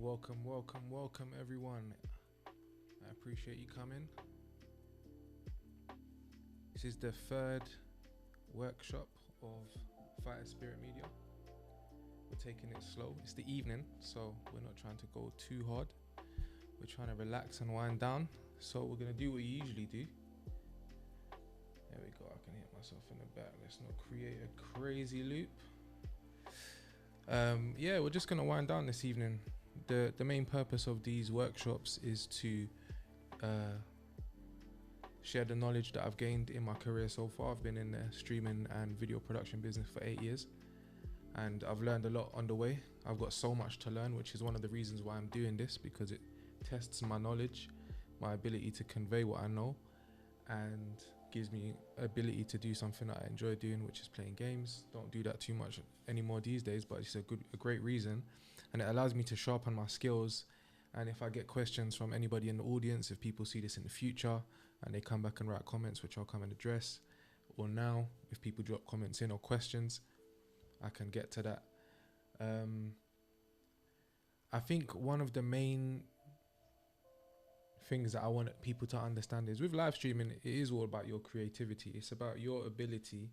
Welcome everyone. I appreciate you coming. This is the third workshop of Fighter Spirit Media. We're taking it slow. It's the evening, so we're not trying to go too hard. We're trying to relax and wind down. So we're gonna do what you usually do. There we go, I can hit myself in the back. Let's not create a crazy loop. Yeah, we're just gonna wind down this evening. The main purpose of these workshops is to share the knowledge that I've gained in my career so far. I've been in the streaming and video production business for 8 years, and I've learned a lot on the way. I've got so much to learn, which is one of the reasons why I'm doing this, because it tests my knowledge, my ability to convey what I know, and gives me ability to do something that I enjoy doing, which is playing games. Don't do that too much anymore these days, but it's a great reason, and it allows me to sharpen my skills. And if I get questions from anybody in the audience, if people see this in the future and they come back and write comments, which I'll come and address, or now if people drop comments in or questions, I can get to that. I think one of the main things that I want people to understand is with live streaming, it is all about your creativity. It's about your ability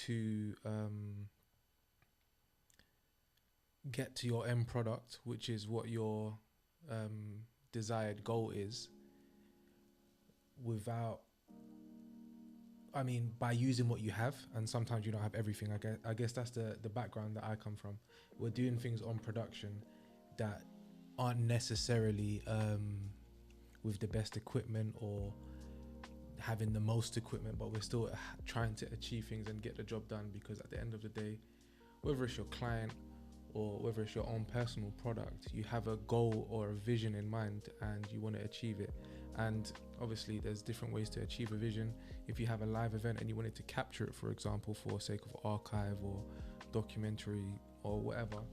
to get to your end product, which is what your desired goal is, by using what you have. And sometimes you don't have everything. I guess that's the background that I come from. We're doing things on production that aren't necessarily with the best equipment or having the most equipment, but we're still trying to achieve things and get the job done, because at the end of the day, whether it's your client or whether it's your own personal product, you have a goal or a vision in mind and you want to achieve it. And obviously there's different ways to achieve a vision. If you have a live event and you wanted to capture it, for example, for sake of archive or documentary or whatever,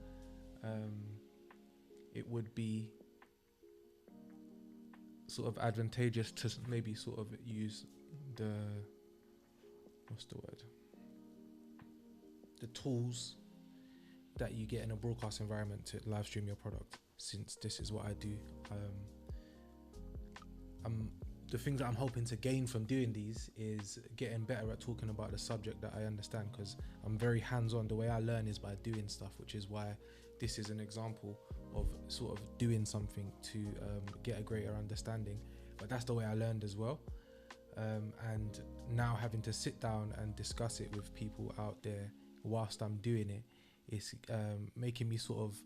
it would be sort of advantageous to maybe sort of use the tools that you get in a broadcast environment to live stream your product, since this is what I do. The things that I'm hoping to gain from doing these is getting better at talking about the subject that I understand, because I'm very hands-on. The way I learn is by doing stuff, which is why this is an example of sort of doing something to get a greater understanding. But that's the way I learned as well. And now having to sit down and discuss it with people out there whilst I'm doing it, it's making me sort of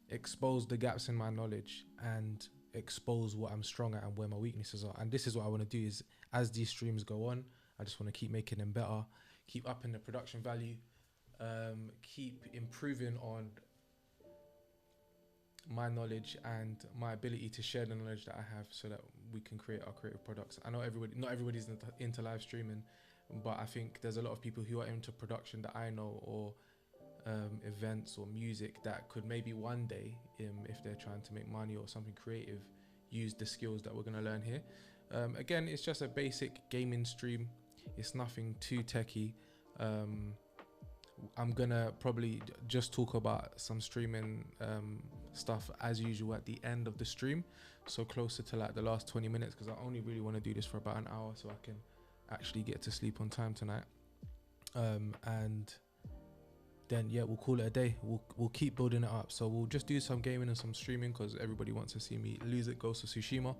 expose the gaps in my knowledge and expose what I'm strong at and where my weaknesses are. And this is what I want to do, is as these streams go on, I just want to keep making them better, keep upping the production value, keep improving on my knowledge and my ability to share the knowledge that I have, so that we can create our creative products. I know not everybody's into live streaming, but I think there's a lot of people who are into production that I know, or events or music, that could maybe one day, if they're trying to make money or something creative, use the skills that we're going to learn here. Again, it's just a basic gaming stream. It's nothing too techie. I'm gonna probably just talk about some streaming stuff as usual at the end of the stream, so closer to like the last 20 minutes, because I only really want to do this for about an hour so I can actually get to sleep on time tonight. And then yeah, we'll call it a day. We'll keep building it up. So we'll just do some gaming and some streaming, because everybody wants to see me lose at Ghost of Tsushima.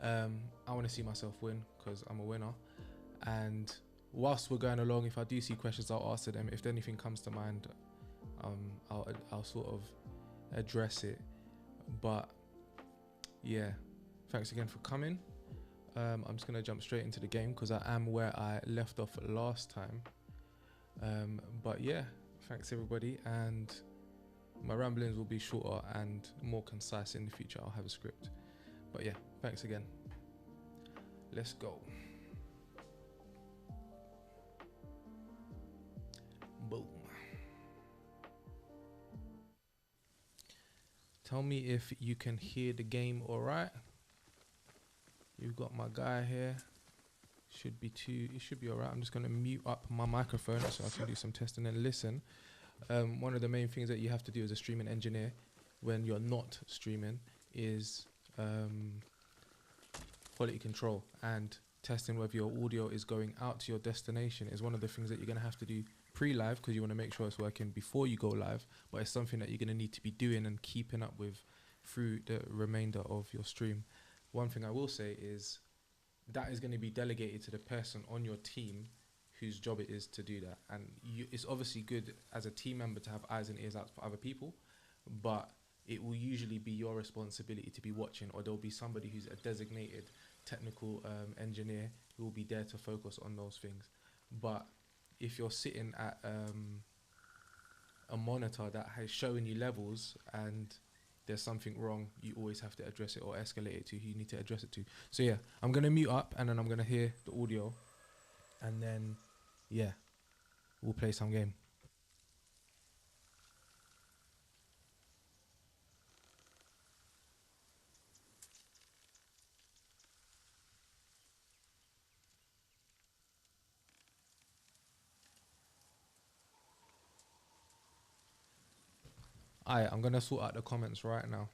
I want to see myself win, because I'm a winner. And whilst we're going along, if I do see questions, I'll answer them. If anything comes to mind, I'll sort of address it. But yeah, thanks again for coming. I'm just gonna jump straight into the game, because I am where I left off last time. But yeah, thanks everybody, and my ramblings will be shorter and more concise in the future. I'll have a script. But yeah, thanks again. Let's go. Boom. Tell me if you can hear the game all right. You've got my guy here. It should be all right. I'm just going to mute up my microphone so I can do some testing and listen. One of the main things that you have to do as a streaming engineer when you're not streaming is quality control, and testing whether your audio is going out to your destination is one of the things that you're going to have to do pre-live, because you want to make sure it's working before you go live, but it's something that you're going to need to be doing and keeping up with through the remainder of your stream. One thing I will say is that is going to be delegated to the person on your team whose job it is to do that. And it's obviously good as a team member to have eyes and ears out for other people, but it will usually be your responsibility to be watching, or there'll be somebody who's a designated technical engineer who will be there to focus on those things. But if you're sitting at a monitor that has showing you levels and there's something wrong, you always have to address it or escalate it to who you need to address it to. So yeah, I'm going to mute up and then I'm going to hear the audio, and then yeah, we'll play some game. Alright, I'm going to sort out the comments right now.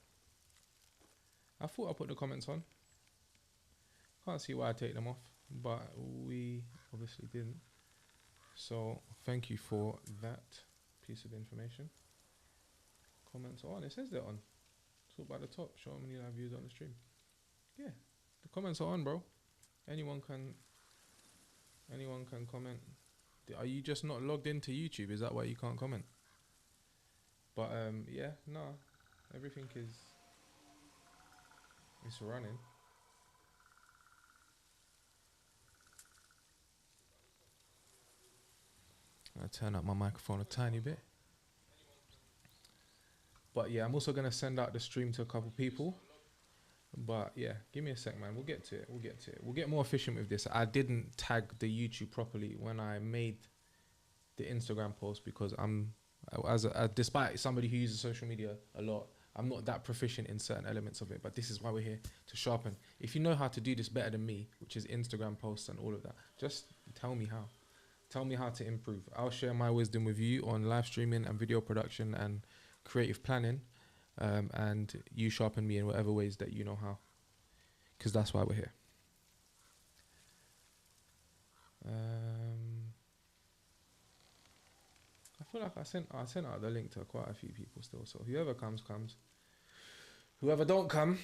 I thought I put the comments on. Can't see why I take them off, but we obviously didn't. So thank you for that piece of information. Comments are on. It says they're on. Sort by the top. Show how many live views on the stream. Yeah, the comments are on, bro. Anyone can comment. Are you just not logged into YouTube? Is that why you can't comment? But yeah, no, everything is running. I'll turn up my microphone a tiny bit. But yeah, I'm also gonna send out the stream to a couple people. But yeah, give me a sec, man. We'll get to it. We'll get more efficient with this. I didn't tag the YouTube properly when I made the Instagram post, because despite somebody who uses social media a lot, I'm not that proficient in certain elements of it. But this is why we're here, to sharpen. If you know how to do this better than me, which is Instagram posts and all of that, just tell me how. Tell me how to improve. I'll share my wisdom with you on live streaming and video production and creative planning, and you sharpen me in whatever ways that you know how, because that's why we're here. I feel like I sent out the link to quite a few people still, so whoever comes. Whoever don't come,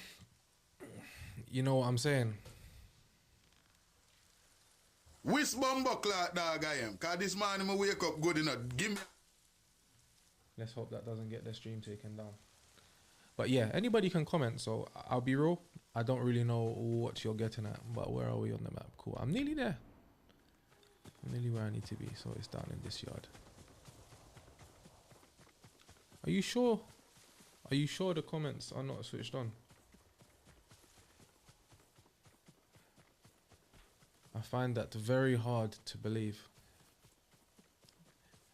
you know what I'm saying. Which bumbo clock dog I am? Cause this morning I wake up good enough. Give me. Let's hope that doesn't get the stream taken down. But yeah, anybody can comment. So I'll be real, I don't really know what you're getting at, but where are we on the map? Cool, I'm nearly there. I'm nearly where I need to be. So it's down in this yard. Are you sure? Are you sure the comments are not switched on? I find that very hard to believe.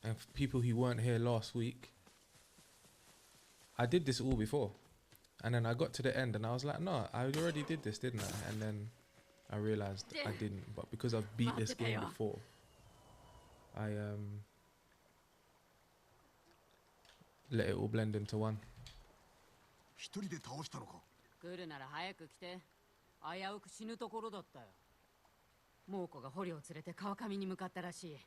And for people who weren't here last week, I did this all before. And then I got to the end and I was like, no, I already did this, didn't I? And then I realized I didn't. But because I've beat this game before, I let it all blend into one. 一人で倒したのか。来るなら早く来て。危うく死ぬところだったよ。猛虎が捕虜を連れて川上に向かったらしい。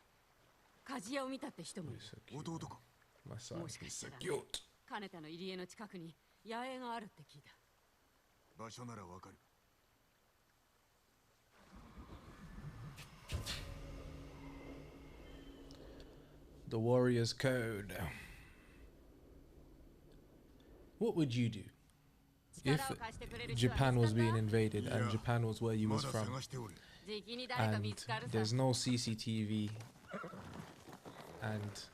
鍛冶屋を見たって人もいる。弟か。もしかしたらね、金田の入り江の近くに野営があるって聞いた。場所ならわかる。The Warrior's Code. What would you do if Japan was being invaded and Japan was where you was from, and there's no CCTV and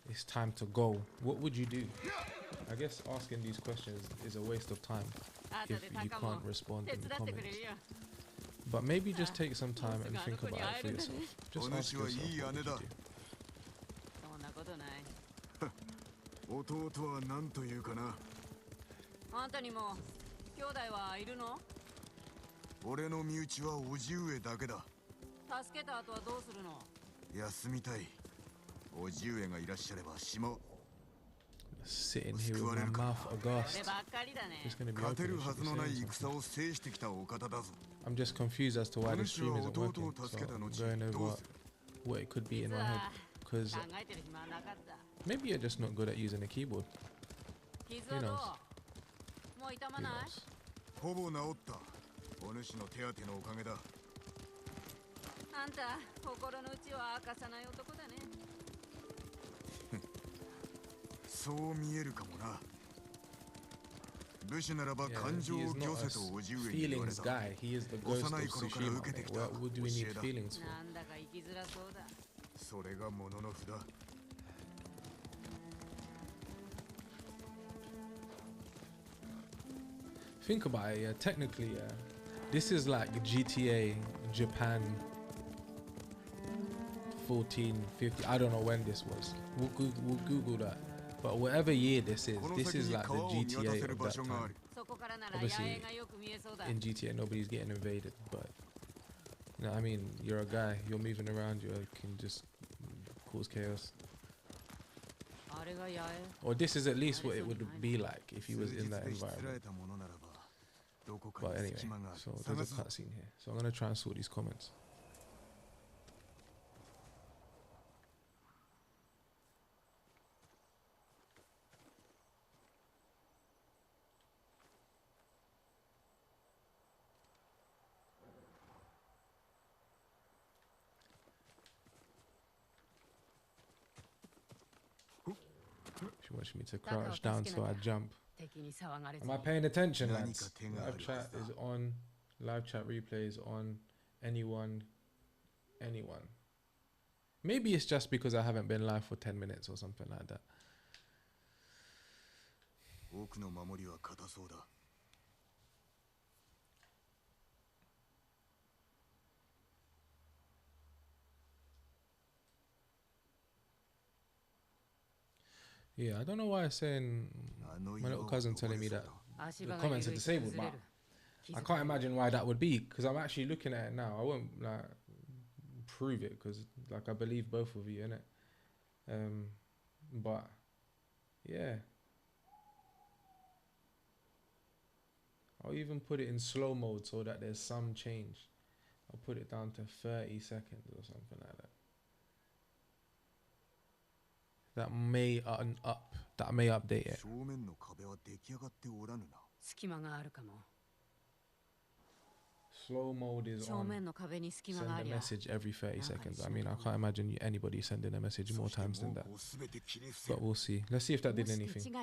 it's time to go? What would you do? I guess asking these questions is a waste of time if you can't respond in the comments. But maybe just take some time and think about it for yourself. Just ask yourself, what would you do? 弟は何というかな。あんたにも兄弟はいるの？俺の身内は叔父上だけだ。助けた後はどうするの？休みたい。叔父上がいらっしゃれば島。sitting here with my mouth aghast. It's gonna be open, it should be saying something. I'm just confused as to why the stream isn't working. So I'm going over what it could be in my head. Because maybe you're just not good at using a keyboard. Who knows? Who knows? お主の手当てのおかげだ。あんた、心の内は明かさない男だね。そう見えるかもな。武士ならば感情を御せと叔父上に言われた。幼い頃から受けてきた教えだ。なんだか生きづらそうだ。それがもののふだ。Think about it, yeah. Technically, yeah. This is like GTA Japan 14, 15. I don't know when this was. We'll Google that. But whatever year this is like the GTA of that time. Obviously, in GTA nobody's getting invaded, but you know, I mean, you're a guy. You're moving around. You can just cause chaos. Or this is at least what it would be like if he was in that environment. But anyway, so there's a cutscene here. So I'm gonna try and sort these comments. She wants me to crouch down so I jump. Am I paying attention, lads? Live chat is on. Live chat replay is on. Anyone. Maybe it's just because I haven't been live for 10 minutes or something like that. Yeah, I don't know why it's saying my little cousin telling me that the comments are disabled, but I can't imagine why that would be, because I'm actually looking at it now. I won't like prove it because like I believe both of you in it. But yeah, I'll even put it in slow mode so that there's some change. I'll put it down to 30 seconds or something like that. That may update it. Slow mode is on. Send a message every 30 seconds. I mean, I can't imagine anybody sending a message more times than that. But we'll see. Let's see if that did anything.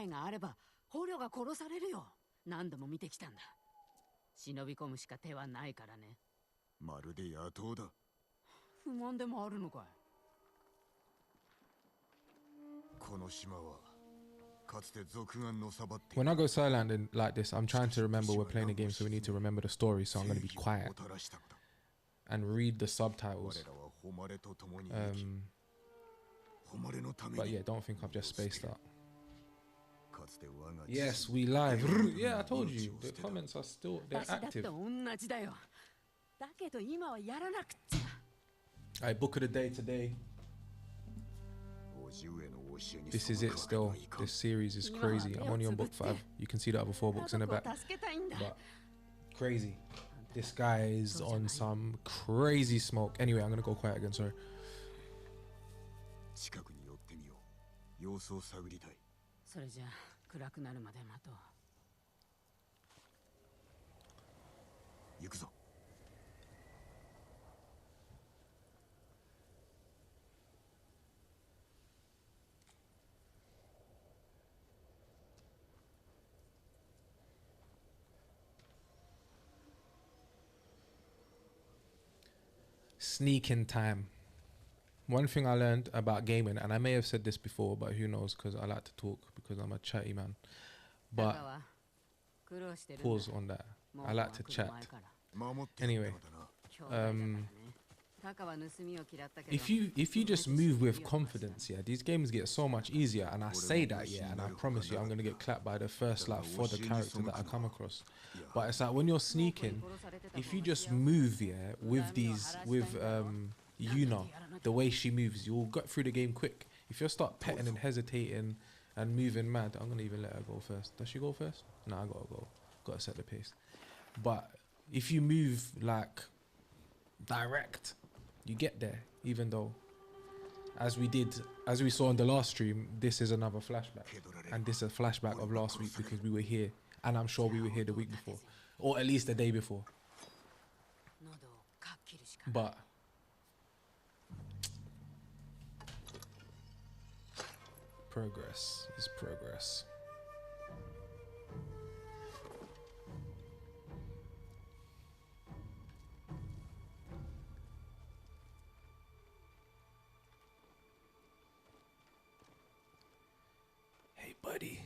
何度も見てきたんだ。忍び込むしか手はないからね。まるで野党だ。不満でもあるのかい。この島はかつて賊がのさばって。When I go silent and like this, I'm trying to remember we're playing a game, so we need to remember the story. So I'm going to be quiet and read the subtitles. But yeah, don't think I've just spaced out. Yes, we live. Yeah, I told you. The comments are still, they're active. Alright, book of the day today. This is it still. This series is crazy. I'm only on book 5. You can see the other 4 books in the back. But crazy. This guy is on some crazy smoke. Anyway, I'm gonna go quiet again, sorry. Sneaking time. One thing I learned about gaming, and I may have said this before, but who knows, because I like to talk, because I'm a chatty man. But pause on that. I like to chat. Anyway, if you just move with confidence, yeah, these games get so much easier. And I say that, yeah, and I promise you, I'm gonna get clapped by the first like for the character that I come across. But it's like when you're sneaking, if you just move, yeah, with Yuna, the way she moves, you'll get through the game quick. If you start petting and hesitating and moving mad. I'm gonna even let her go first. Does she go first? No, I gotta go. Gotta set the pace. But if you move like direct, you get there. Even though, as we saw in the last stream, this is another flashback, and this is a flashback of last week because we were here, and I'm sure we were here the week before, or at least the day before. But progress is progress. Hey, buddy.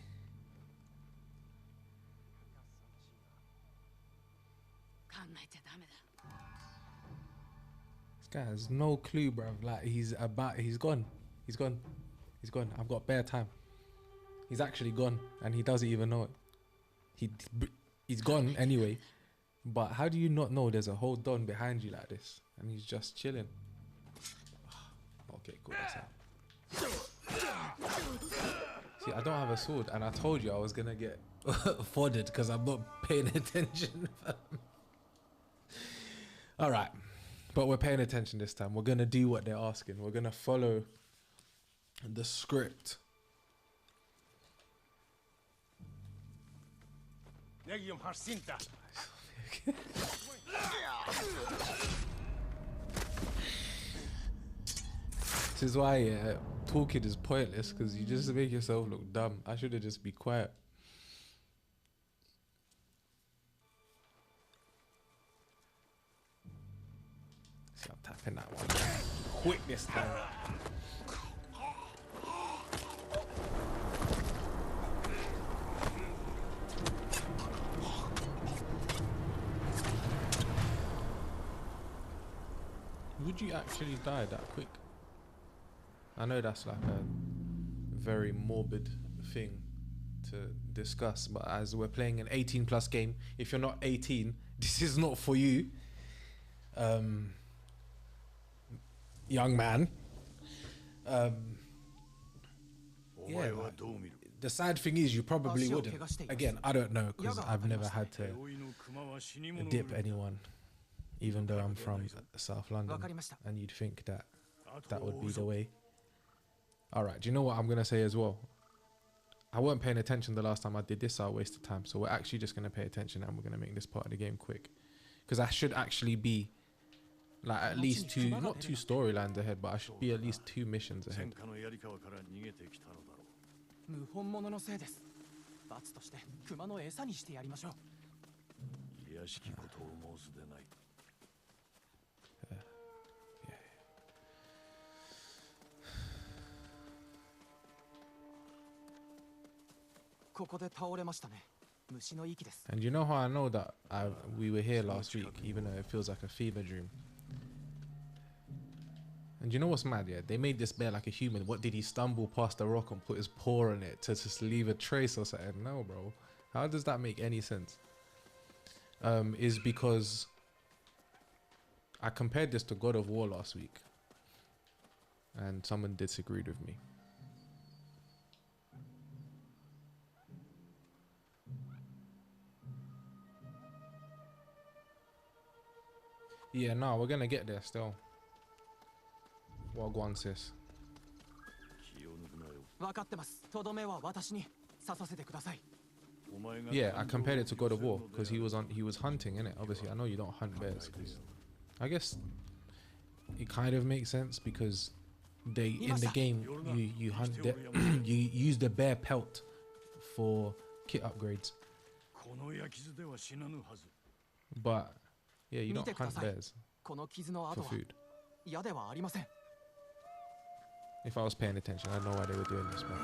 This guy has no clue, bruv. Like, he's gone. He's gone. He's gone. I've got bare time. He's actually gone, and he doesn't even know it. He's gone anyway. But how do you not know there's a whole Don behind you like this, and he's just chilling? Okay, cool. That's it. See, I don't have a sword, and I told you I was gonna get foddered because I'm not paying attention. All right, but we're paying attention this time. We're gonna do what they're asking. We're gonna follow the script. This is why talking is pointless, because you just make yourself look dumb. I should have just be quiet. See, I'm tapping that one quick this time. Would you actually die that quick? I know that's like a very morbid thing to discuss, but as we're playing an 18 plus game, if you're not 18, this is not for you, young man. Yeah, like, the sad thing is you probably wouldn't. Again, I don't know, because I've never had to dip anyone, even though I'm from South London, and you'd think that that would be the way. Alright, do you know what I'm going to say as well? I weren't paying attention the last time I did this, so I wasted time. So we're actually just going to pay attention, and we're going to make this part of the game quick. Because I should actually be like at least two, not two storylines ahead, but I should be at least 2 missions ahead. And you know how I know that we were here last week, even though it feels like a fever dream? And you know what's mad? Yeah, they made this bear like a human. What, did he stumble past a rock and put his paw on it to just leave a trace or something? No, bro. How does that make any sense? Is because I compared this to God of War last week, and someone disagreed with me. Yeah, no, we're gonna get there still. Wagwan, sis. Yeah, I compared it to God of War because he was hunting, innit? Obviously, I know you don't hunt bears, because I guess it kind of makes sense, because they in the game you hunt you use the bear pelt for kit upgrades. But yeah, you don't hunt bears for food. If I was paying attention, I know why they were doing this, man.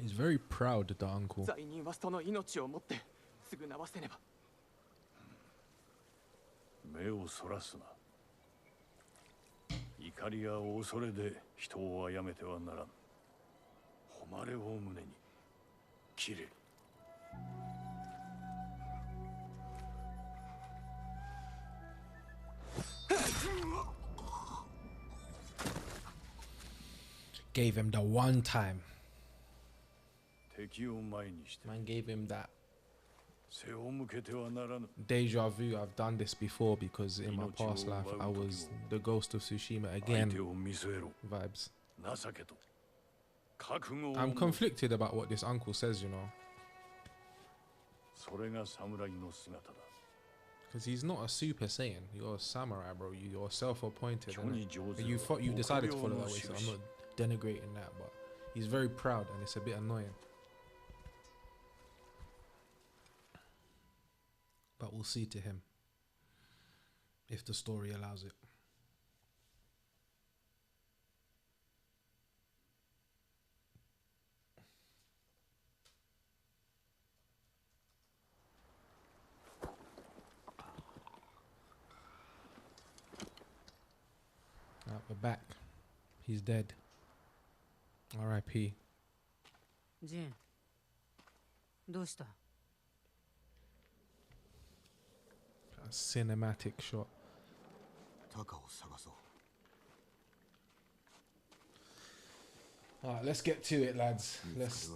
He's very proud, the uncle. 目をそらすな。怒りや恐れで人を殺めてはならん。誉れを胸に切れ。Gave him the one time. 敵を前にして Man gave him that 背を向けてはならぬ。 deja vu. I've done this before because in my past life I was the ghost of Tsushima 相 again 手を見据えろ。 vibes. 情けと覚悟を I'm 持つ。 conflicted about what this uncle says, you know, それが侍の姿だ。 because he's not a super saiyan. You're a samurai, bro. You're self-appointed. 世 And に上手 you は you decided to 臆 follow 病 that の way, so I'm 印。 not denigrating that, but he's very proud and it's a bit annoying. But we'll see to him if the story allows it. We're back. He's dead. R.I.P. ジン、どうした？ A cinematic shot. タカを探そう。 Alright, let's get to it, lads. Let's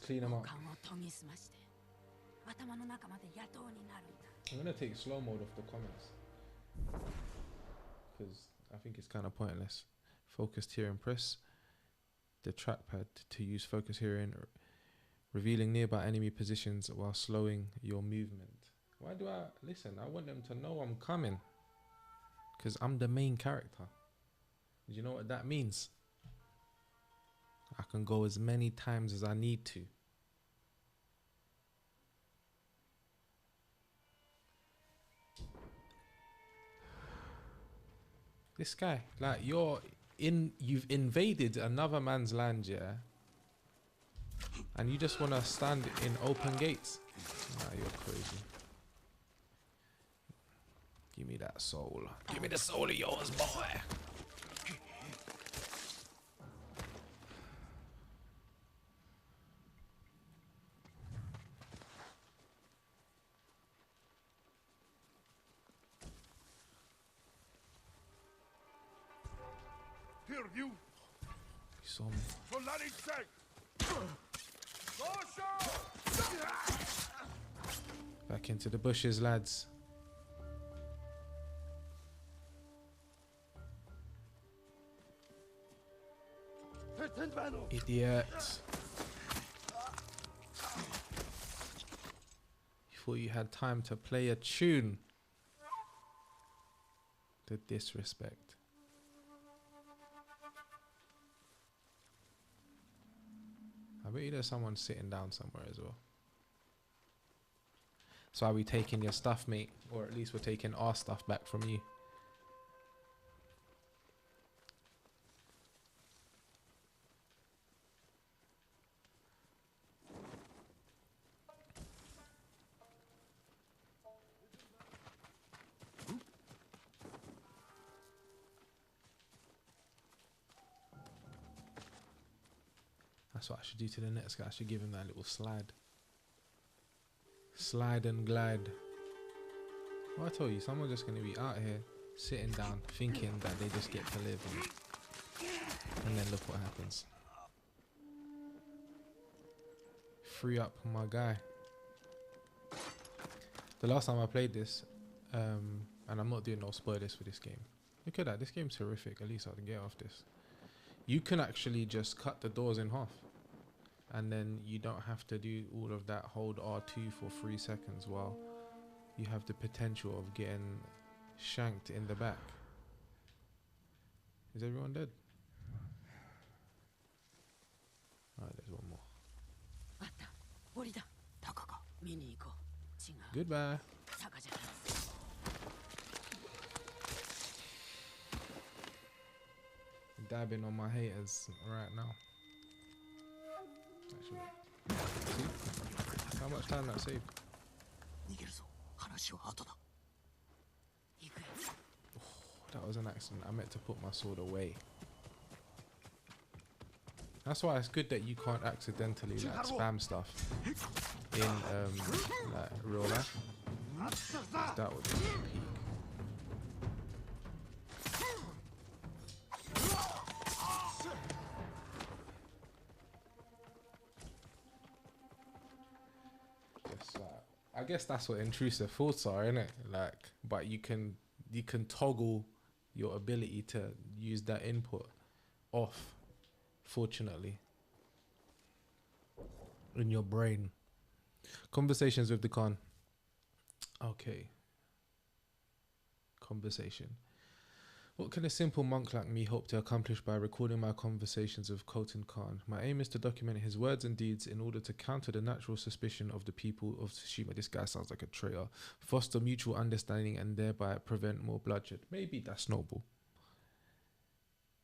clean them up. 勘を研ぎ澄まして、頭の中まで野党になるんだ。 I'm gonna take slow mode off the comments because I think it's kind of pointless. Focused here and press the trackpad to use focus here and revealing nearby enemy positions while slowing your movement. Why do I listen? I want them to know I'm coming because I'm the main character. Do you know what that means? I can go as many times as I need to. This guy, like you've invaded another man's land, yeah, and you just want to stand in open gates. Nah, you're crazy. Give me that soul. Give me the soul of yours, boy. You You saw me. for Laddie's sake. Back into the bushes, lads. Idiot. You thought you had time to play a tune. The disrespect. I bet you there's someone sitting down somewhere as well. So are we taking your stuff, mate? Or at least we're taking our stuff back from you. That's what I should do to the next guy. I should give him that little slide. Slide and glide. Well, I told you, someone's just going to be out here, sitting down, thinking that they just get to live. And then look what happens. Free up my guy. The last time I played this, and I'm not doing no spoilers for this game. Look at that, this game's horrific. At least I can get off this. You can actually just cut the doors in half. And then you don't have to do all of that. Hold R2 for 3 seconds while you have the potential of getting shanked in the back. Is everyone dead? Alright, there's one more. Goodbye. Dabbing on my haters right now. Actually, see how much time that saved? That was an accident. I meant to put my sword away. That's why it's good that you can't accidentally like spam stuff in like real life. That would be peak. I guess that's what intrusive thoughts are, innit? Like, but you can toggle your ability to use that input off, fortunately, in your brain. Conversations with the Khan. Okay. Conversation. What can a simple monk like me hope to accomplish by recording my conversations with Khotan Khan? My aim is to document his words and deeds in order to counter the natural suspicion of the people of Tsushima. This guy sounds like a traitor. Foster mutual understanding and thereby prevent more bloodshed. Maybe that's noble.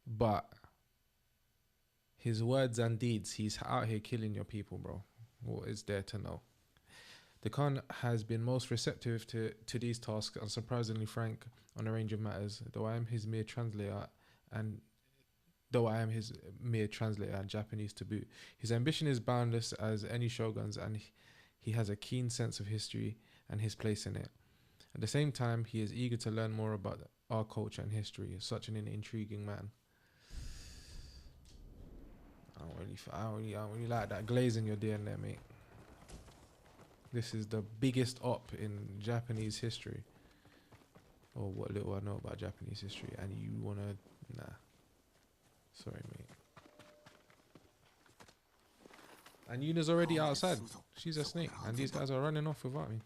But his words and deeds, he's out here killing your people, bro. What is there to know? The Khan has been most receptive to these tasks and surprisingly frank on a range of matters, though I am his mere translator and Japanese to boot. His ambition is boundless as any shogun's, and he has a keen sense of history and his place in it. At the same time, he is eager to learn more about our culture and history. Such an intriguing man. I don't really like that glaze in your DNA, mate. This is the biggest op in Japanese history. Or what little I know about Japanese history. And you wanna... Nah. Sorry, mate. And Yuna's already outside. She's a snake. And these guys are running off without me.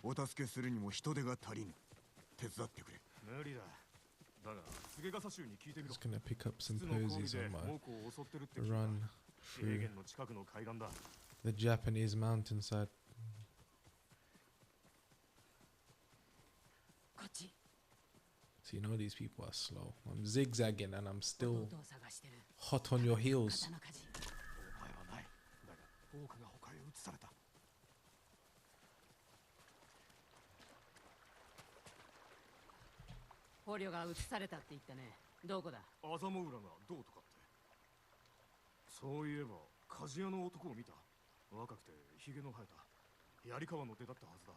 お助けするにも人手が足りぬ。手伝ってくれ。無理だ。だが、菅笠衆に聞いてみろ。Just gonna pick up some posies on my run through the Japanese mountainside. こっち。 So you know these people are slow. I'm zigzagging and I'm still hot on your heels. 捕虜が移されたって言ったね。どこだ？アザモウラがどうとかって。そういえば鍛冶屋の男を見た。若くてヒゲの生えた。槍川の出だったはずだ。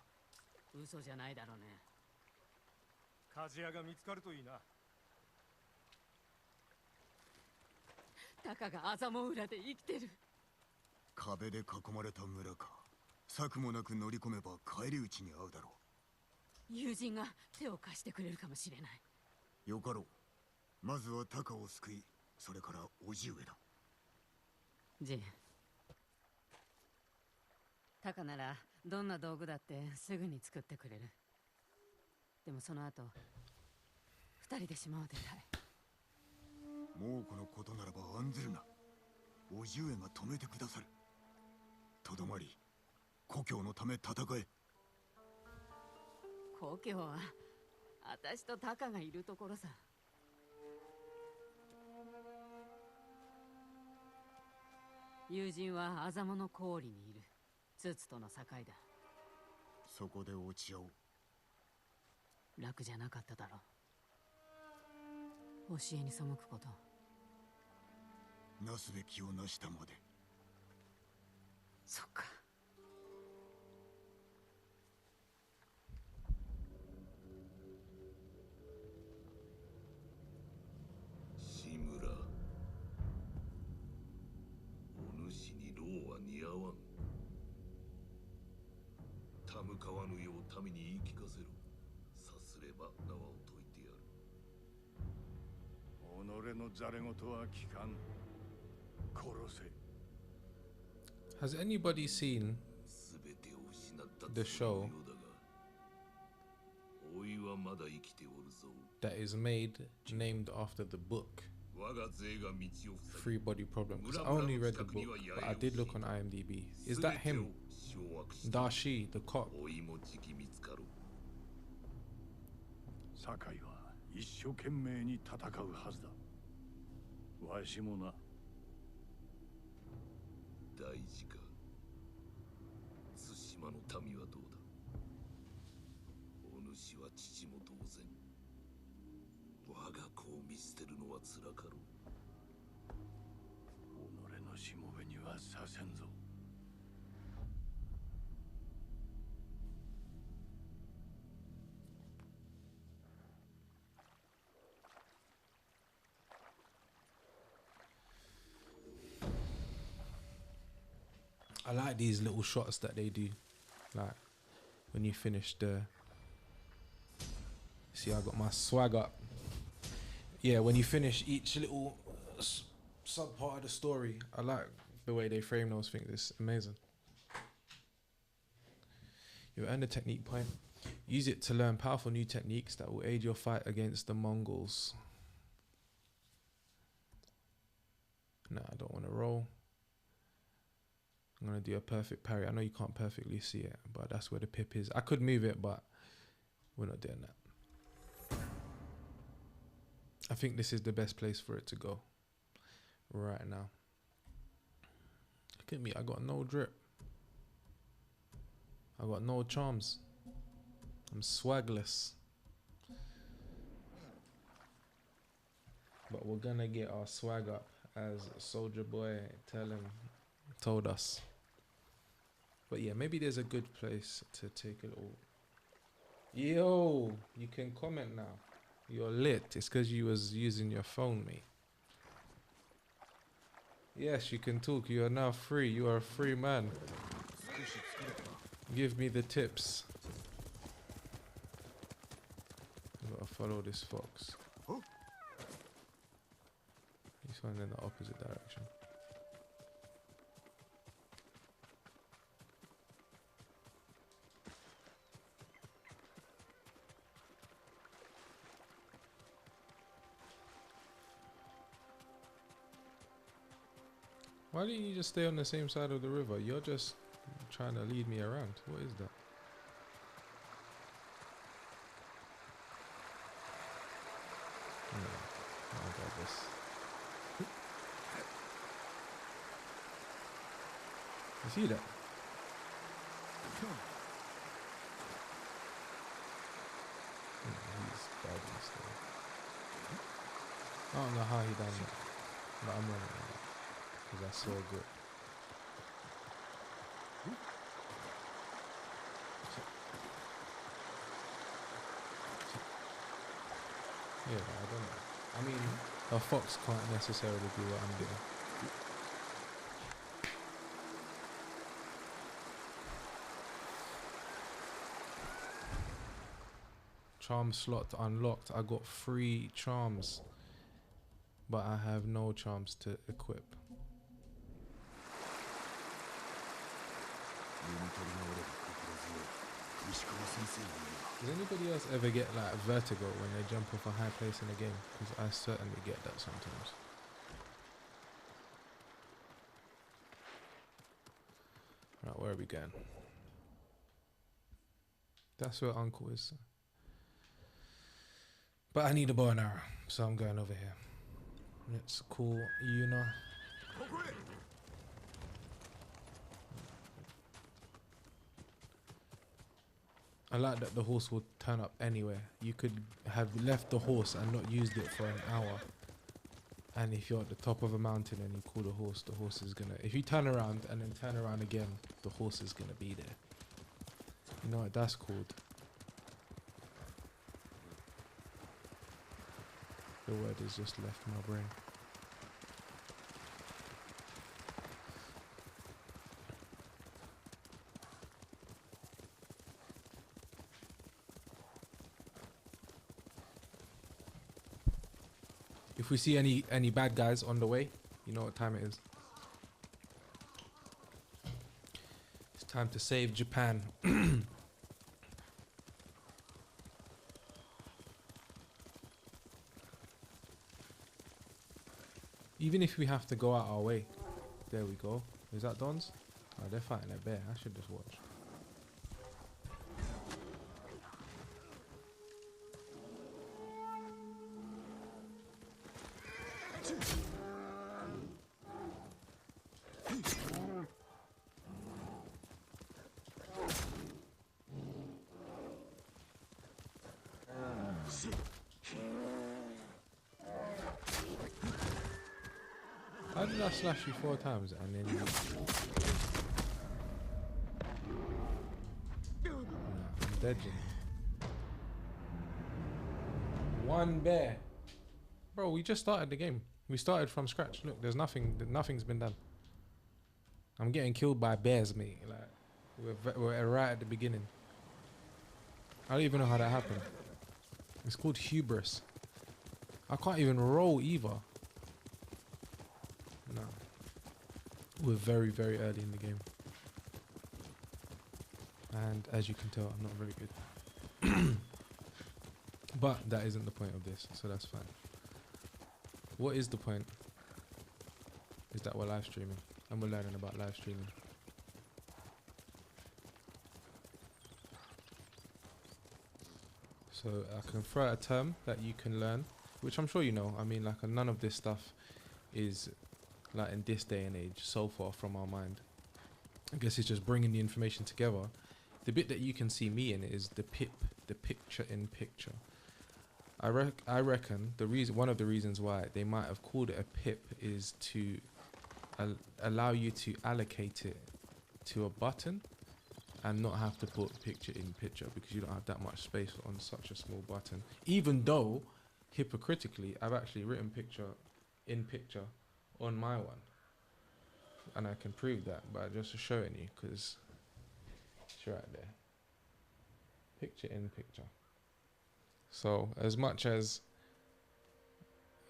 嘘じゃないだろうね。鍛冶屋が見つかるといいな。タカがアザモウラで生きてる。壁で囲まれた村か。策もなく乗り込めば返り討ちに遭うだろう。 友人が手を貸してくれるかもしれない。よかろう。まずはタカを救い、それから叔父上だ。ジン。タカならどんな道具だってすぐに作ってくれる。でもその後、二人で島を出たい。もうこのことならば案ずるな。叔父上が止めてくださる。とどまり、故郷のため戦え。 故郷は私とタカがいるところさ。友人はアザモの氷にいる。ツツとの境だ。そこで落ち合おう。楽じゃなかっただろう。教えに背くこと。なすべきをなしたまで。そっか。 Has anybody seen the show that is named after the book Free Body Problem? Because I only read the book, but I did look on IMDb. Is that him? Dashi, the cop. 堺は一生懸命に戦うはずだ。わしもな。大の民はどうだ。お主は父も同然。我が子を見捨てるのはつらかろう。己のしもべにはさせんぞ。I like these little shots that they do, like when you finish the. See, I got my swag up. Yeah, when you finish each little sub part of the story, I like the way they frame those things. It's amazing. You earn the technique point. Use it to learn powerful new techniques that will aid your fight against the Mongols. Nah, I don't want to roll. I'm going to do a perfect parry. I know you can't perfectly see it, but that's where the pip is. I could move it, but we're not doing that. I think this is the best place for it to go right now. Look at me, I got no drip. I got no charms. I'm swagless. But we're gonna get our swag up, as Soldier Boy told us. But yeah, maybe there's a good place to take a little. Yo, you can comment now. You're lit. It's because you was using your phone, mate. Yes, you can talk. You are now free. You are a free man. Give me the tips. I gotta follow this fox. He's going in the opposite direction. Why didn't you just stay on the same side of the river? You're just trying to lead me around. What is that? No, I got this. You see that? He's dodging still. I don't know how he done that, but I'm running out. Because that's so good. Yeah, I don't know. I mean, a fox can't necessarily do what I'm doing. Charm slot unlocked. I got 3 charms, but I have no charms to equip. Does anybody else ever get like vertigo when they jump off a high place in a game? Because I certainly get that sometimes. Right, where are we going? That's where Uncle is. But I need a bow and arrow, so I'm going over here. Let's call Yuna. I like that the horse will turn up anywhere. You could have left the horse and not used it for an hour. And if you're at the top of a mountain and you call the horse is gonna... If you turn around and then turn around again, the horse is gonna be there. You know what that's called? The word has just left my brain. If we see any bad guys on the way, you know what time it is. It's time to save Japan. Even if we have to go out our way. There we go. Is that Dons? Oh, they're fighting a bear. I should just watch. How did I slash you 4 times and then you... Nah, I'm dead, you know. One bear. Bro, we just started the game. We started from scratch. Look, there's nothing's been done. I'm getting killed by bears, mate. Like, we're right at the beginning. I don't even know how that happened. It's called hubris. I can't even roll either. No. We're very, very early in the game. And as you can tell, I'm not very good. But that isn't the point of this, so that's fine. What is the point? Is that we're live streaming. And we're learning about live streaming. So I can throw out a term that you can learn, which I'm sure you know. I mean, like, none of this stuff is, like, in this day and age, so far from our mind. I guess it's just bringing the information together. The bit that you can see me in is the PIP, the picture in picture. I reckon one of the reasons why they might have called it a PIP is to allow you to allocate it to a button and not have to put picture in picture, because you don't have that much space on such a small button. Even though, hypocritically, I've actually written picture in picture on my one. And I can prove that by just showing you, because it's right there. Picture in picture. So, as much as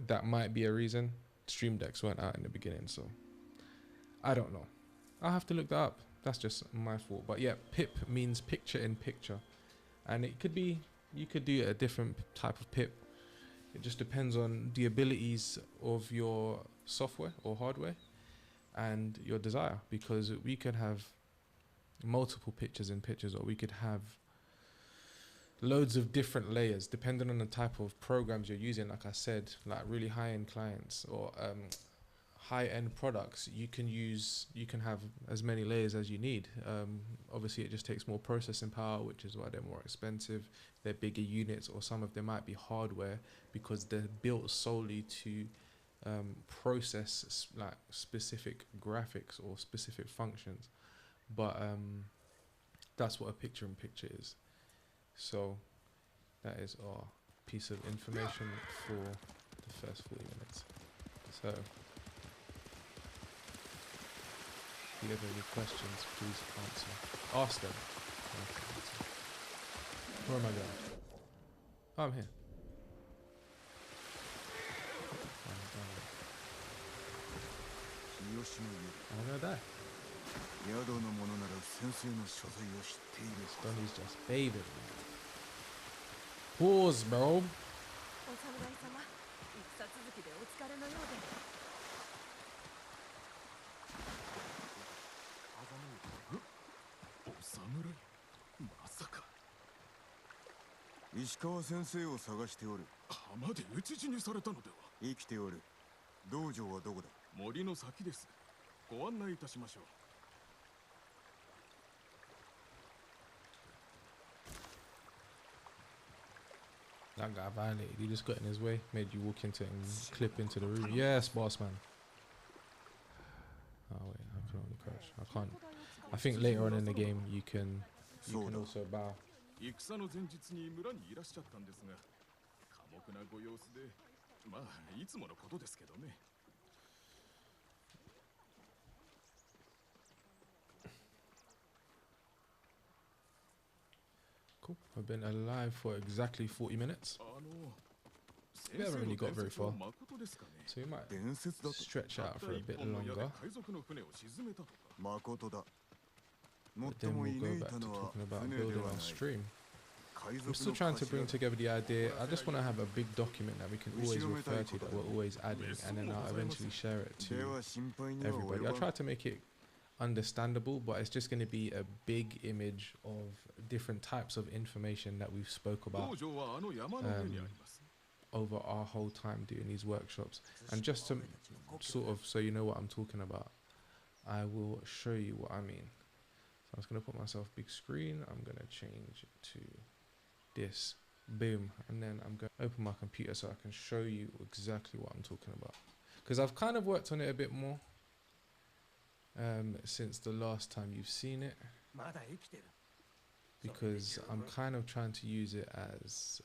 that might be a reason, Stream Decks weren't out in the beginning, so I don't know. I'll have to look that up. That's just my fault. But yeah, PIP means picture in picture. And it could be, you could do a different type of PIP. It just depends on the abilities of your software or hardware and your desire, because we could have multiple pictures in pictures, or we could have loads of different layers depending on the type of programs you're using. Like I said, like really high-end clients or high-end products, you can have as many layers as you need. Obviously it just takes more processing power, which is why they're more expensive. They're bigger units, or some of them might be hardware because they're built solely to process like specific graphics or specific functions. But that's what a picture in picture is. So that is our piece of information for the first 40 minutes. So if you have any questions, please ask them. Where am I going? Oh, I'm here. I'm gonna die. Donnie's just bathing. Pause, bro. 石川先生を探しておる。浜で討ち死にされたのでは。生きておる。道場はどこだ。森の先です。ご案内いたしましょう。That guy violated. He just got in his way, made you walk into it and clip into the room. Yes, boss man. Oh wait, I can only crouch. I can't. I think later on in the game you can also bow. 戦の前日に村にいらっしゃったんですが、寡黙なご様子で、まあいつものことですけどね。Cool. I've been alive for exactly 40 minutes. We haven't really got very far, so we might stretch out for a bit longer. But then we'll go back to talking about building our stream. I'm still trying to bring together the idea. I just want to have a big document that we can always refer to, that we're always adding, and then I'll eventually share it to everybody. I try to make it understandable, but it's just going to be a big image of different types of information that we've spoke about over our whole time doing these workshops. And just to sort of, so you know what I'm talking about, I will show you what I mean. So I'm just going to put myself big screen. I'm going to change to this Boom. And then I'm going to open my computer so I can show you exactly what I'm talking about. Because I've kind of worked on it a bit more since the last time you've seen it. Because I'm kind of trying to use it as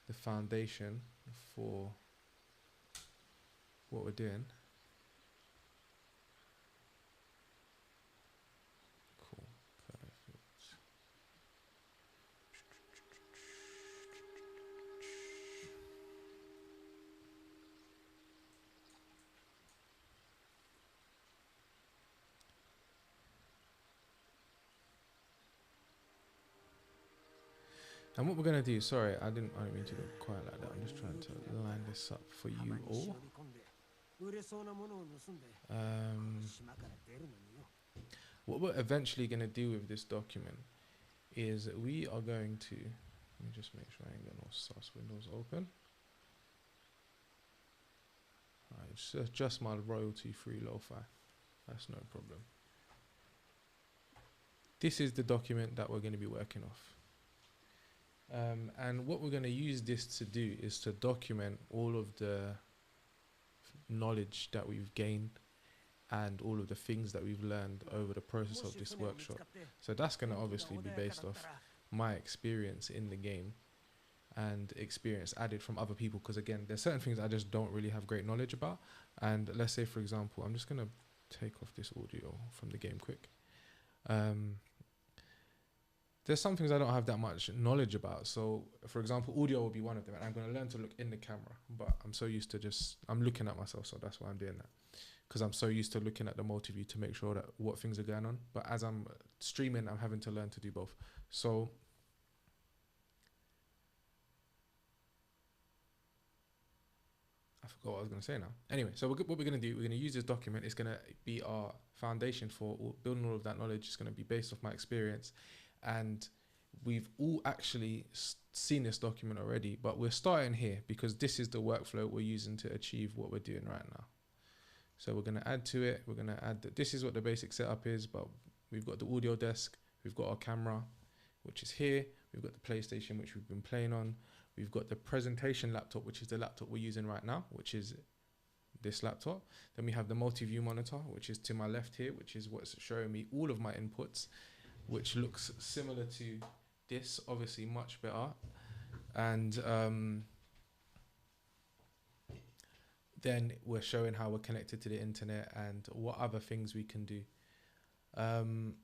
the foundation for what we're doing. Cool. Perfect. And what we're gonna do, sorry, I didn't mean to look quite like that. I'm just trying to line this up for you all. What we're eventually gonna do with this document is we are going to, let me just make sure I ain't got no sus windows open. Alright, it's just my royalty-free lo-fi. That's no problem. This is the document that we're going to be working off. And what we're going to use this to do is to document all of the knowledge that we've gained and all of the things that we've learned over the process of this workshop. So that's going to obviously be based off my experience in the game and experience added from other people, because again, there's certain things I just don't really have great knowledge about. And let's say, for example, I'm just going to take off this audio from the game quick. There's some things I don't have that much knowledge about. So, for example, audio will be one of them. And I'm going to learn to look in the camera. But I'm so used to I'm looking at myself. So that's why I'm doing that. Because I'm so used to looking at the multi-view to make sure that what things are going on. But as I'm streaming, I'm having to learn to do both. So I forgot what I was going to say now. Anyway, so what we're going to do, we're going to use this document. It's going to be our foundation for building all of that knowledge. It's going to be based off my experience. And we've all actually seen this document already, but we're starting here because this is the workflow we're using to achieve what we're doing right now. So we're going to add to it. We're going to add that this is what the basic setup is, but we've got the audio desk. We've got our camera, which is here. We've got the PlayStation, which we've been playing on. We've got the presentation laptop, which is the laptop we're using right now, which is this laptop. Then we have the multi-view monitor, which is to my left here, which is what's showing me all of my inputs, which looks similar to this, obviously much better. And then we're showing how we're connected to the internet and what other things we can do. I'm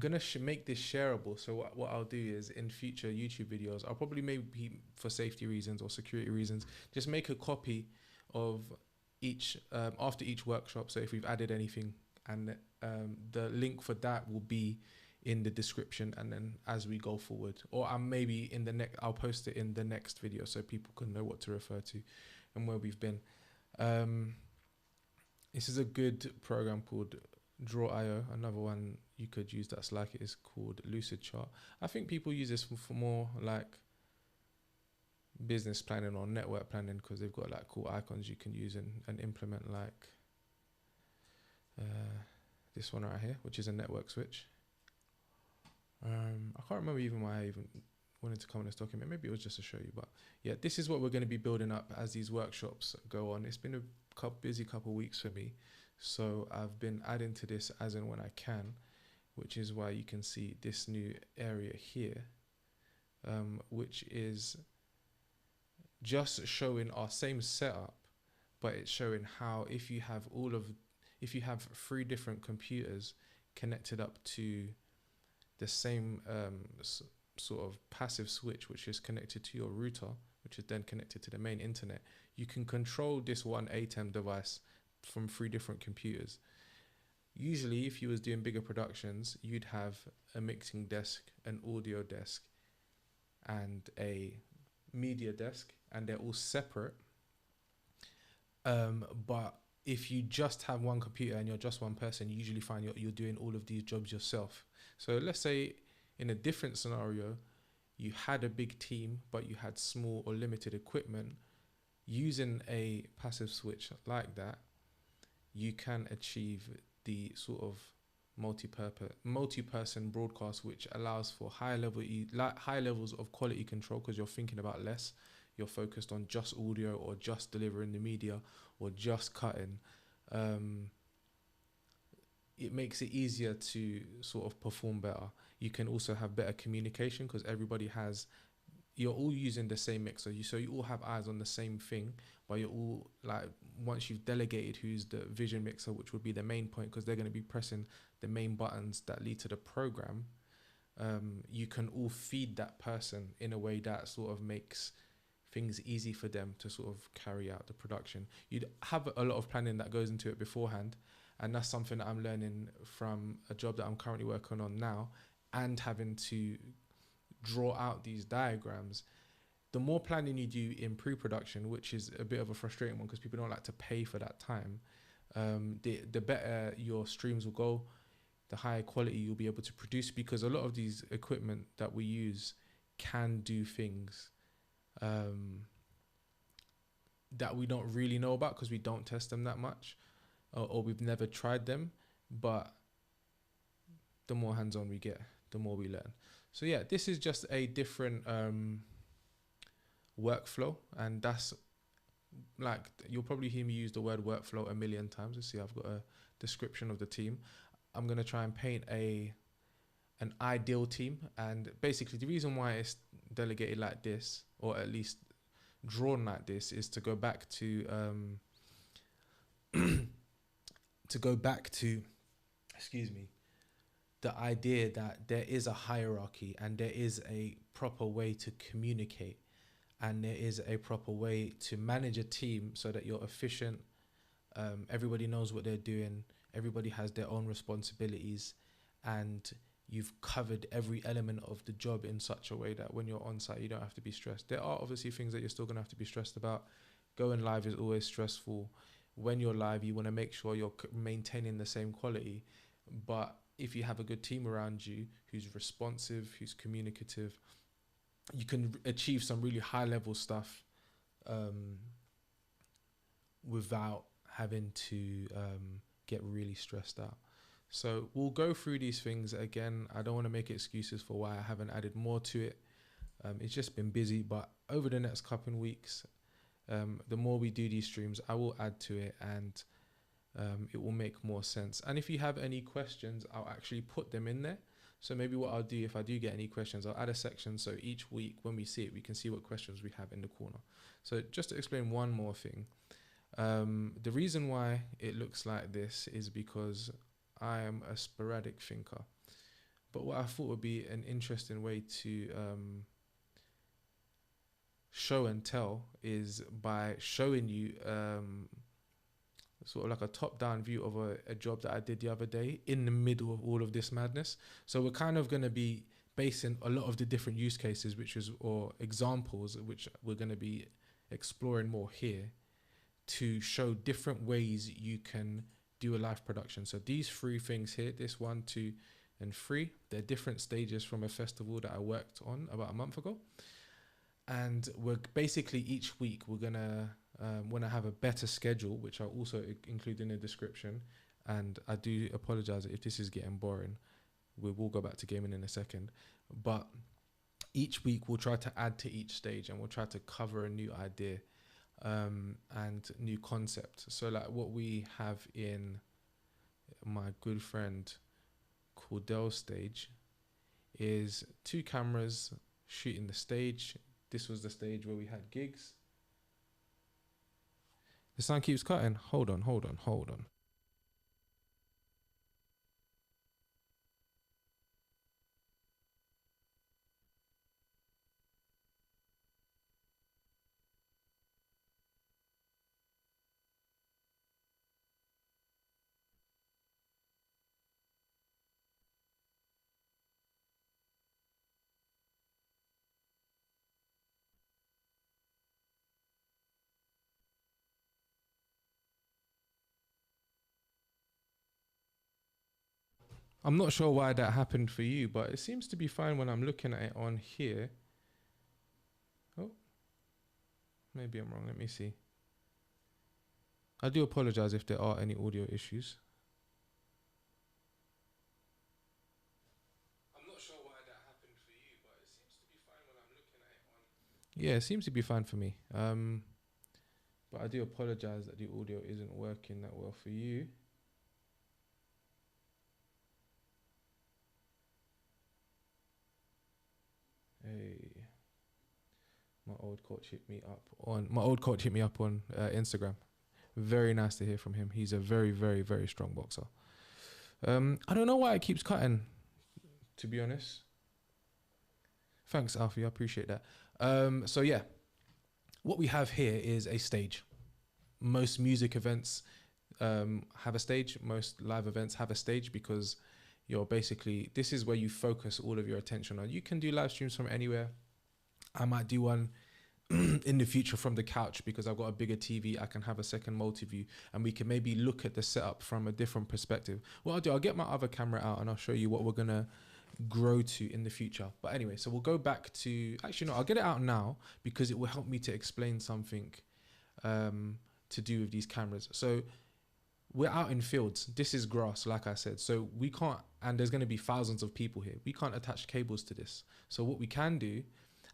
going to make this shareable. So what I'll do is in future YouTube videos, I'll probably maybe for safety reasons or security reasons, just make a copy of each, after each workshop. So if we've added anything, and the link for that will be in the description, and then as we go forward, or maybe in the next, I'll post it in the next video so people can know what to refer to and where we've been. This is a good program called Draw.io. Another one you could use that's like it is called Lucid Chart. I think people use this for more like business planning or network planning, because they've got like cool icons you can use and implement, like this one right here, which is a network switch. I can't remember even why I even wanted to come in this document. Maybe it was just to show you, but yeah, this is what we're going to be building up as these workshops go on. It's been a busy couple of weeks for me, so I've been adding to this as and when I can, which is why you can see this new area here, which is just showing our same setup, but it's showing how if you have 3 different computers connected up to the same sort of passive switch, which is connected to your router, which is then connected to the main internet, you can control this one ATEM device from 3 different computers. Usually, if you was doing bigger productions, you'd have a mixing desk, an audio desk, and a media desk, and they're all separate. But if you just have one computer and you're just one person, you usually find you're doing all of these jobs yourself. So let's say in a different scenario, you had a big team, but you had small or limited equipment. Using a passive switch like that, you can achieve the sort of multi-person broadcast, which allows for high levels of quality control, because you're thinking about less. You're focused on just audio, or just delivering the media, or just cutting. It makes it easier to sort of perform better. You can also have better communication, because you're all using the same mixer. So you all have eyes on the same thing, but you're all like, once you've delegated who's the vision mixer, which would be the main point, because they're going to be pressing the main buttons that lead to the program, you can all feed that person in a way that sort of makes things easy for them to sort of carry out the production. You'd have a lot of planning that goes into it beforehand, and that's something that I'm learning from a job that I'm currently working on now, and having to draw out these diagrams. The more planning you do in pre-production, which is a bit of a frustrating one because people don't like to pay for that time, the better your streams will go, the higher quality you'll be able to produce, because a lot of these equipment that we use can do things that we don't really know about because we don't test them that much, or we've never tried them. But the more hands-on we get, the more we learn. So yeah, this is just a different workflow, and that's like, you'll probably hear me use the word workflow a million times. Let's see, I've got a description of the team. I'm going to try and paint an ideal team, and basically the reason why it's delegated like this, or at least drawn like this, is to go back to the idea that there is a hierarchy, and there is a proper way to communicate, and there is a proper way to manage a team so that you're efficient. Everybody knows what they're doing. Everybody has their own responsibilities, and you've covered every element of the job in such a way that when you're on site, you don't have to be stressed. There are obviously things that you're still going to have to be stressed about. Going live is always stressful. When you're live, you want to make sure you're maintaining the same quality. But if you have a good team around you who's responsive, who's communicative, you can achieve some really high level stuff without having to get really stressed out. So we'll go through these things again. I don't want to make excuses for why I haven't added more to it. It's just been busy, but over the next couple of weeks, the more we do these streams, I will add to it, and it will make more sense. And if you have any questions, I'll actually put them in there. So maybe what I'll do, if I do get any questions, I'll add a section so each week when we see it, we can see what questions we have in the corner. So just to explain one more thing, the reason why it looks like this is because I am a sporadic thinker. But what I thought would be an interesting way to show and tell is by showing you sort of like a top-down view of a job that I did the other day in the middle of all of this madness. So we're kind of going to be basing a lot of the different use cases, or examples, which we're going to be exploring more here, to show different ways you can do a live production. So these three things here, this 1, 2, and 3, they're different stages from a festival that I worked on about a month ago. And we're basically each week we're gonna when I have a better schedule, which I'll also include in the description. And I do apologize if this is getting boring. We will go back to gaming in a second, but each week we'll try to add to each stage, and we'll try to cover a new idea and new concept. So like what we have in my good friend Cordell's stage is 2 cameras shooting the stage. This was the stage where we had gigs. The sound keeps cutting. Hold on. I'm not sure why that happened for you, but it seems to be fine when I'm looking at it on here. Oh, maybe I'm wrong. Let me see. I do apologize if there are any audio issues. Yeah, it seems to be fine for me. But I do apologize that the audio isn't working that well for you. Hey, my old coach hit me up on Instagram. Very nice to hear from him. He's a very, very, very strong boxer. I don't know why it keeps cutting, to be honest. Thanks, Alfie. I appreciate that. So yeah, what we have here is a stage. Most music events have a stage. Most live events have a stage because this is where you focus all of your attention on. You can do live streams from anywhere. I might do one in the future from the couch because I've got a bigger TV. I can have a second multi-view and we can maybe look at the setup from a different perspective. What I'll do, I'll get my other camera out and I'll show you what we're going to grow to in the future. But anyway, so we'll go back to, actually no, I'll get it out now because it will help me to explain something to do with these cameras. So we're out in fields. This is grass, like I said. So we can't, and there's going to be thousands of people here. We can't attach cables to this. So what we can do,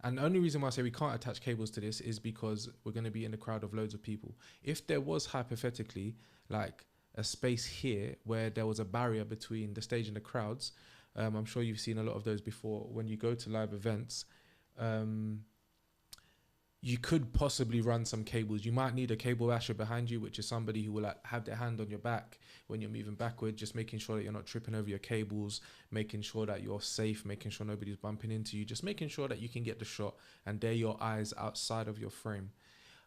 and the only reason why I say we can't attach cables to this is because we're going to be in a crowd of loads of people. If there was hypothetically like a space here where there was a barrier between the stage and the crowds, I'm sure you've seen a lot of those before. When you go to live events, you could possibly run some cables. You might need a cable basher behind you, which is somebody who will like have their hand on your back when you're moving backward, just making sure that you're not tripping over your cables, making sure that you're safe, making sure nobody's bumping into you, just making sure that you can get the shot and they're your eyes outside of your frame.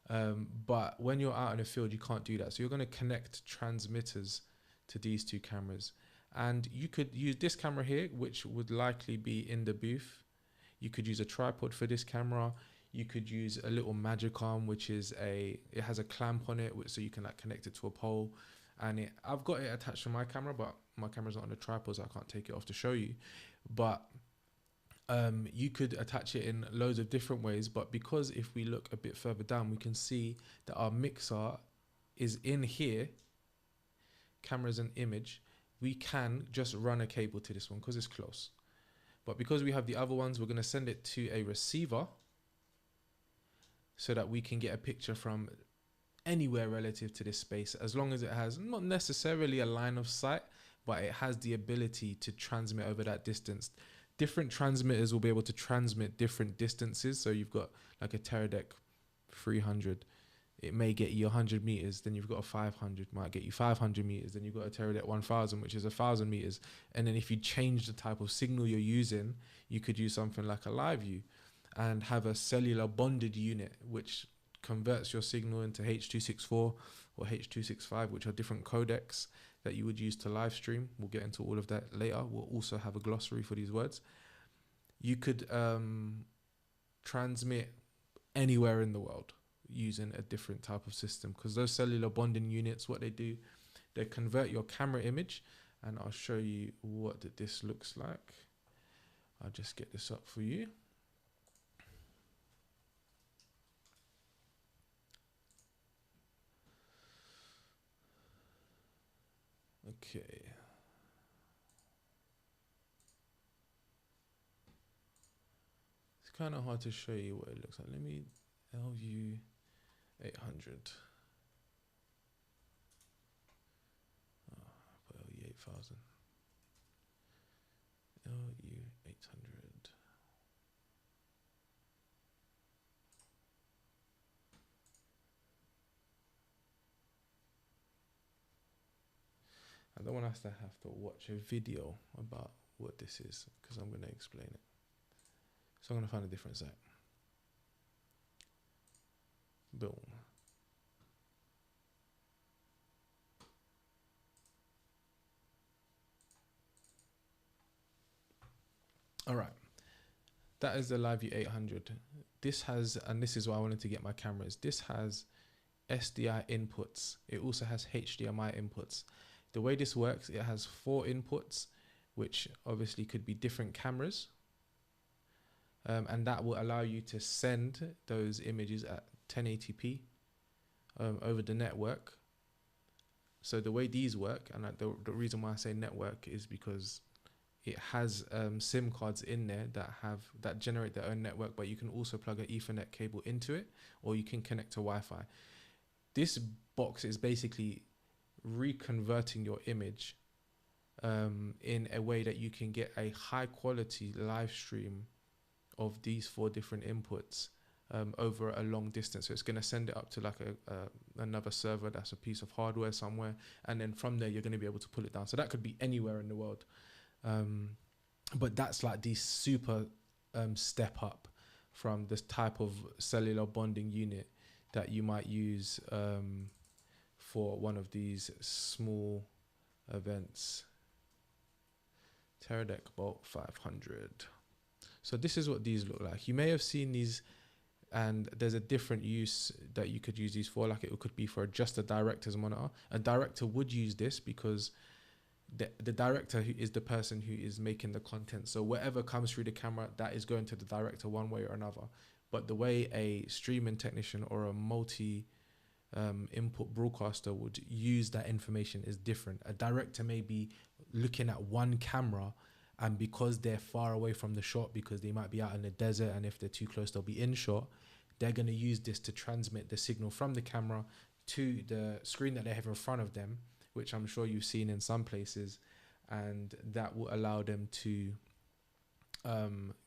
But when you're out in the field, you can't do that. So you're going to connect transmitters to these two cameras. And you could use this camera here, which would likely be in the booth. You could use a tripod for this camera. You could use a little magic arm, which is it has a clamp on it, so you can like connect it to a pole. And I've got it attached to my camera, but my camera's not on the tripod, so I can't take it off to show you. But you could attach it in loads of different ways. But because if we look a bit further down, we can see that our mixer is in here, cameras and image. We can just run a cable to this one because it's close. But because we have the other ones, we're going to send it to a receiver so that we can get a picture from anywhere relative to this space, as long as it has not necessarily a line of sight, but it has the ability to transmit over that distance. Different transmitters will be able to transmit different distances. So you've got like a Teradek 300. It may get you 100 meters, then you've got a 500, might get you 500 meters, then you've got a Teradek 1000, which is 1000 meters. And then if you change the type of signal you're using, you could use something like a live view and have a cellular bonded unit, which converts your signal into H.264 or H.265, which are different codecs that you would use to live stream. We'll get into all of that later. We'll also have a glossary for these words. You could transmit anywhere in the world using a different type of system, because those cellular bonding units, what they do, they convert your camera image, and I'll show you what this looks like. I'll just get this up for you. Okay. It's kind of hard to show you what it looks like. Let me LU 800. Put LU 8000. LU 800. I don't want us to have to watch a video about what this is, because I'm going to explain it. So I'm going to find a different site. Boom. All right. That is the LiveView 800. This has, and this is why I wanted to get my cameras, this has SDI inputs. It also has HDMI inputs. The way this works, it has 4 inputs, which obviously could be different cameras. And that will allow you to send those images at 1080p over the network. So the way these work, and the reason why I say network is because it has SIM cards in there that generate their own network, but you can also plug an Ethernet cable into it, or you can connect to Wi-Fi. This box is basically reconverting your image in a way that you can get a high quality live stream of these 4 different inputs over a long distance. So it's going to send it up to like another server that's a piece of hardware somewhere, and then from there you're going to be able to pull it down. So that could be anywhere in the world. But that's like the super step up from this type of cellular bonding unit that you might use for one of these small events. Teradek Bolt 500. So this is what these look like. You may have seen these, and there's a different use that you could use these for. Like it could be for just a director's monitor. A director would use this because the director is the person who is making the content. So whatever comes through the camera, that is going to the director one way or another. But the way a streaming technician or a multi input broadcaster would use that information is different. A director may be looking at one camera, and because they're far away from the shot, because they might be out in the desert, and if they're too close they'll be in shot, they're going to use this to transmit the signal from the camera to the screen that they have in front of them, which I'm sure you've seen in some places, and that will allow them to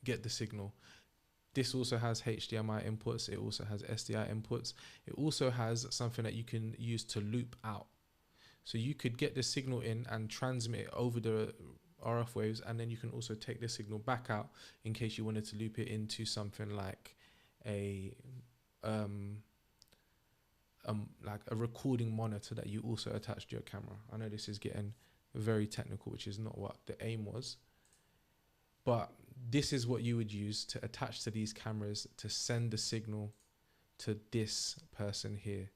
get the signal. This also has HDMI inputs. It also has SDI inputs. It also has something that you can use to loop out. So you could get the signal in and transmit it over the RF waves, and then you can also take the signal back out in case you wanted to loop it into something like a recording monitor that you also attach to your camera. I know this is getting very technical, which is not what the aim was, but this is what you would use to attach to these cameras to send the signal to this person here.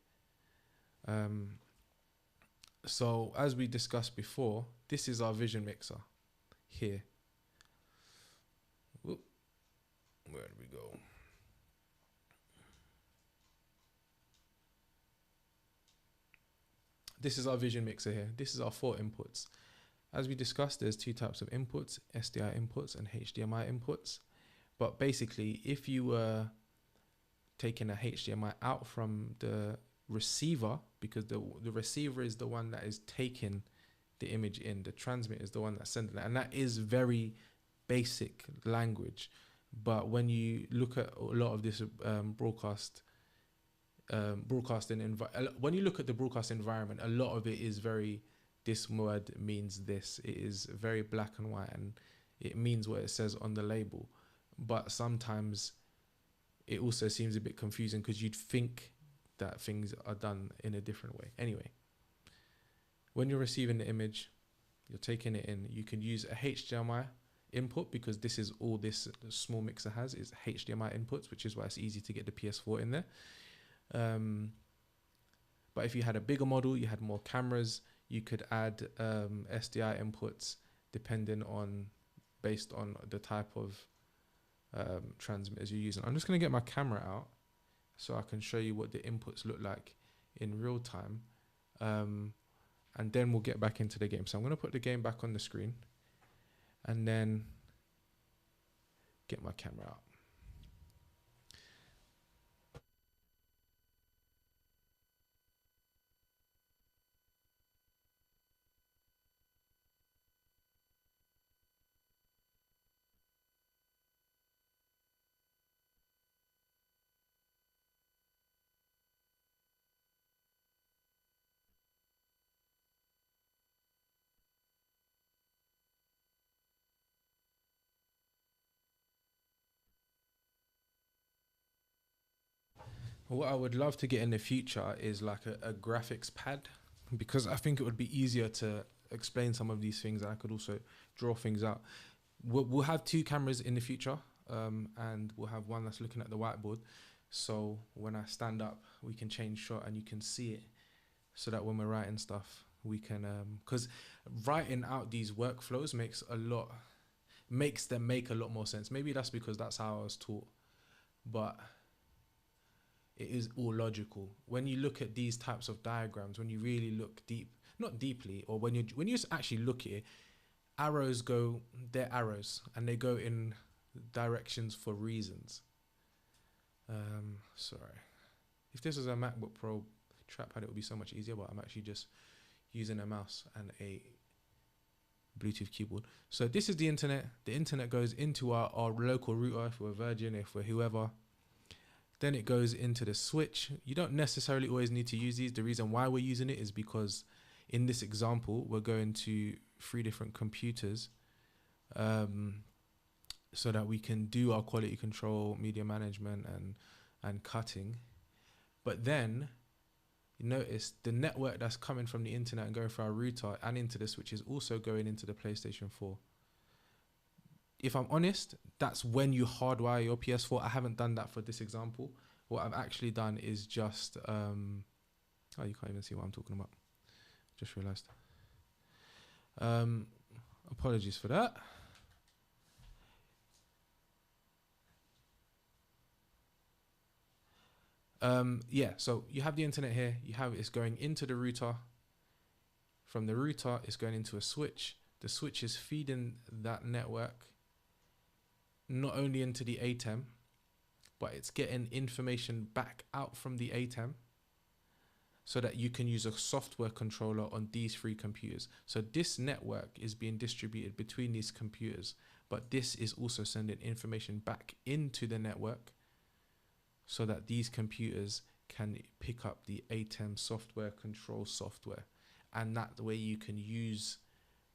So as we discussed before, this is our vision mixer here. Whoop. Where did we go? This is our vision mixer here. This is our 4 inputs. As we discussed, there's 2 types of inputs, SDI inputs and HDMI inputs. But basically, if you were taking a HDMI out from the receiver, because the receiver is the one that is taking the image in, the transmitter is the one that's sending it, and that is very basic language. But when you look at a lot of this when you look at the broadcast environment, a lot of it is very, this word means this. It is very black and white, and it means what it says on the label. But sometimes it also seems a bit confusing because you'd think that things are done in a different way. Anyway, when you're receiving the image, you're taking it in. You can use a HDMI input, because this is all this small mixer has, is HDMI inputs, which is why it's easy to get the PS4 in there. But if you had a bigger model, you had more cameras, you could add SDI inputs based on the type of transmitters you're using. I'm just going to get my camera out so I can show you what the inputs look like in real time, and then we'll get back into the game. So I'm going to put the game back on the screen and then get my camera out. What I would love to get in the future is like a graphics pad, because I think it would be easier to explain some of these things, and I could also draw things out. We'll have 2 cameras in the future, and we'll have one that's looking at the whiteboard. So when I stand up, we can change shot and you can see it, so that when we're writing stuff, we can, because writing out these workflows makes them make a lot more sense. Maybe that's because that's how I was taught, but it is all logical. When you look at these types of diagrams, when you really look not deeply, or when you actually look at it, they're arrows, and they go in directions for reasons. Sorry. If this was a MacBook Pro trackpad, it would be so much easier, but I'm actually just using a mouse and a Bluetooth keyboard. So this is the internet. The internet goes into our local router, if we're Virgin, if we're whoever. Then it goes into the switch. You don't necessarily always need to use these. The reason why we're using it is because in this example, we're going to 3 different computers so that we can do our quality control, media management, and cutting. But then you notice the network that's coming from the internet and going through our router and into the switch is also going into the PlayStation 4. If I'm honest, that's when you hardwire your PS4. I haven't done that for this example. What I've actually done is just oh, you can't even see what I'm talking about. Just realized. Apologies for that. Yeah, so you have the internet here. You have it's going into the router. From the router, it's going into a switch. The switch is feeding that network not only into the ATEM, but it's getting information back out from the ATEM so that you can use a software controller on these 3 computers. So this network is being distributed between these computers, but this is also sending information back into the network so that these computers can pick up the ATEM software control software. And that way you can use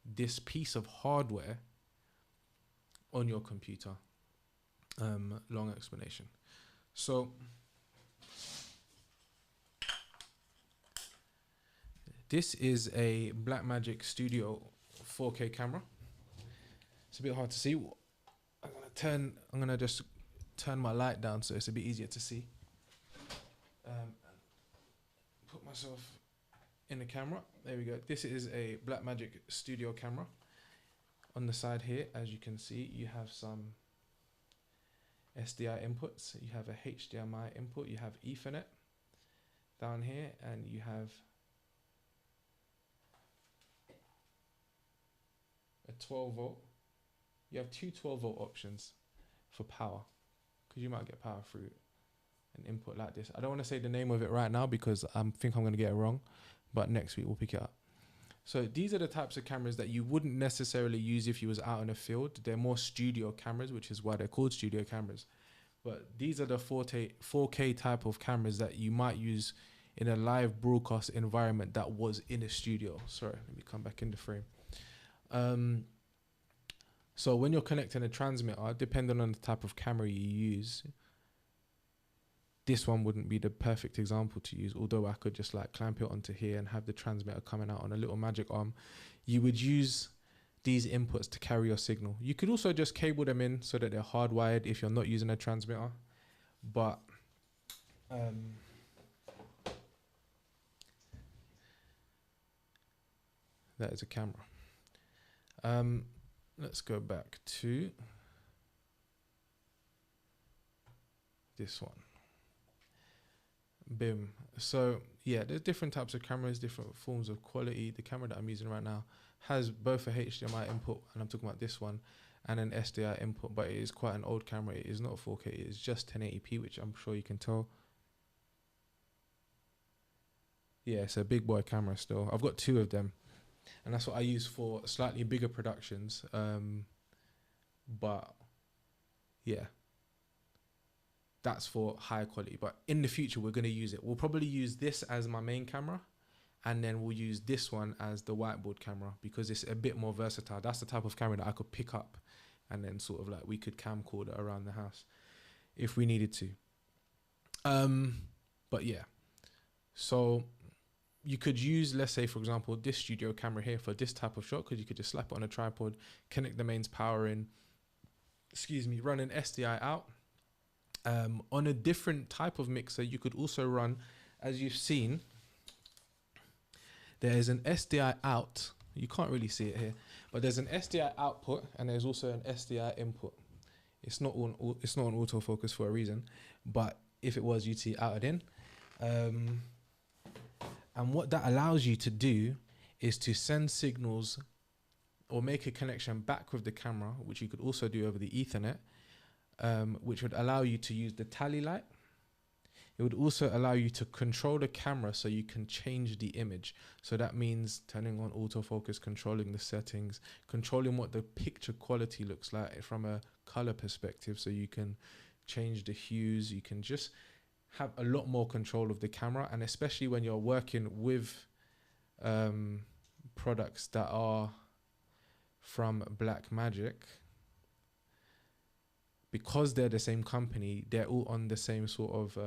this piece of hardware on your computer. Long explanation. So this is a Blackmagic Studio 4K camera. It's a bit hard to see. I'm gonna just turn my light down so it's a bit easier to see. Put myself in the camera. There we go. This is a Blackmagic Studio camera. On the side here, as you can see, you have some SDI inputs. You have a HDMI input. You have Ethernet down here, and you have a 12 volt. You have 2 12 volt options for power, because you might get power through an input like this. I don't want to say the name of it right now because I think I'm going to get it wrong, but next week we'll pick it up. So these are the types of cameras that you wouldn't necessarily use if you was out in the field. They're more studio cameras, which is why they're called studio cameras. But these are the 4K type of cameras that you might use in a live broadcast environment that was in a studio. Sorry, let me come back in the frame. So when you're connecting a transmitter, depending on the type of camera you use, this one wouldn't be the perfect example to use, although I could just like clamp it onto here and have the transmitter coming out on a little magic arm. You would use these inputs to carry your signal. You could also just cable them in so that they're hardwired if you're not using a transmitter. But that is a camera. Let's go back to this one. Bim. So yeah, there's different types of cameras, different forms of quality. The camera that I'm using right now has both a HDMI input, and I'm talking about this one, and an SDI input, but it is quite an old camera. It is not 4K, it is just 1080p, which I'm sure you can tell. Yeah, it's a big boy camera still. I've got 2 of them, and that's what I use for slightly bigger productions. But yeah, that's for higher quality. But in the future, we're going to use it. We'll probably use this as my main camera, and then we'll use this one as the whiteboard camera because it's a bit more versatile. That's the type of camera that I could pick up and then sort of like we could camcorder around the house if we needed to. But yeah, so you could use, let's say, for example, this studio camera here for this type of shot, because you could just slap it on a tripod, connect the mains power in, run an SDI out. On a different type of mixer, you could also run, as you've seen, there is an SDI out. You can't really see it here, but there's an SDI output and there's also an SDI input. It's not on autofocus for a reason, but if it was, you'd see it outed in. And what that allows you to do is to send signals or make a connection back with the camera, which you could also do over the Ethernet, which would allow you to use the tally light. It would also allow you to control the camera so you can change the image. So that means turning on autofocus, controlling the settings, controlling what the picture quality looks like from a color perspective. So you can change the hues. You can just have a lot more control of the camera. And especially when you're working with products that are from Blackmagic, because they're the same company, they're all on the same sort of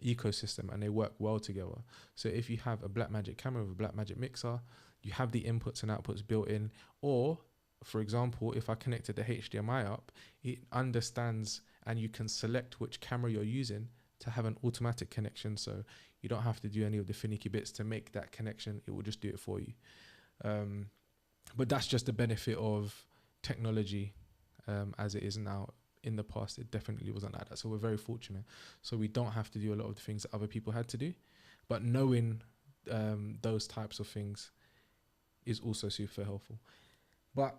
ecosystem and they work well together. So if you have a Blackmagic camera with a Blackmagic mixer, you have the inputs and outputs built in. Or, for example, if I connected the HDMI up, it understands and you can select which camera you're using to have an automatic connection. So you don't have to do any of the finicky bits to make that connection. It will just do it for you. But that's just the benefit of technology as it is now. In the past, it definitely wasn't like that. So we're very fortunate. So we don't have to do a lot of the things that other people had to do. But knowing those types of things is also super helpful. But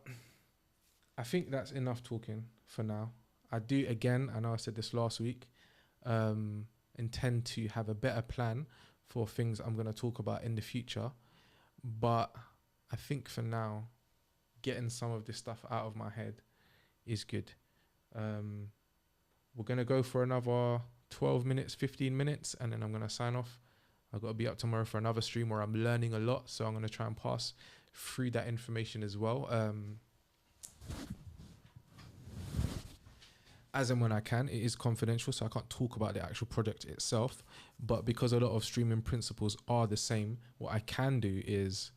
I think that's enough talking for now. I do, again, I know I said this last week, intend to have a better plan for things I'm going to talk about in the future. But I think for now, getting some of this stuff out of my head is good. We're going to go for another 12 minutes, 15 minutes, and then I'm going to sign off. I've got to be up tomorrow for another stream where I'm learning a lot, so I'm going to try and pass through that information as well. As and when I can. It is confidential, so I can't talk about the actual project itself, but because a lot of streaming principles are the same, what I can do is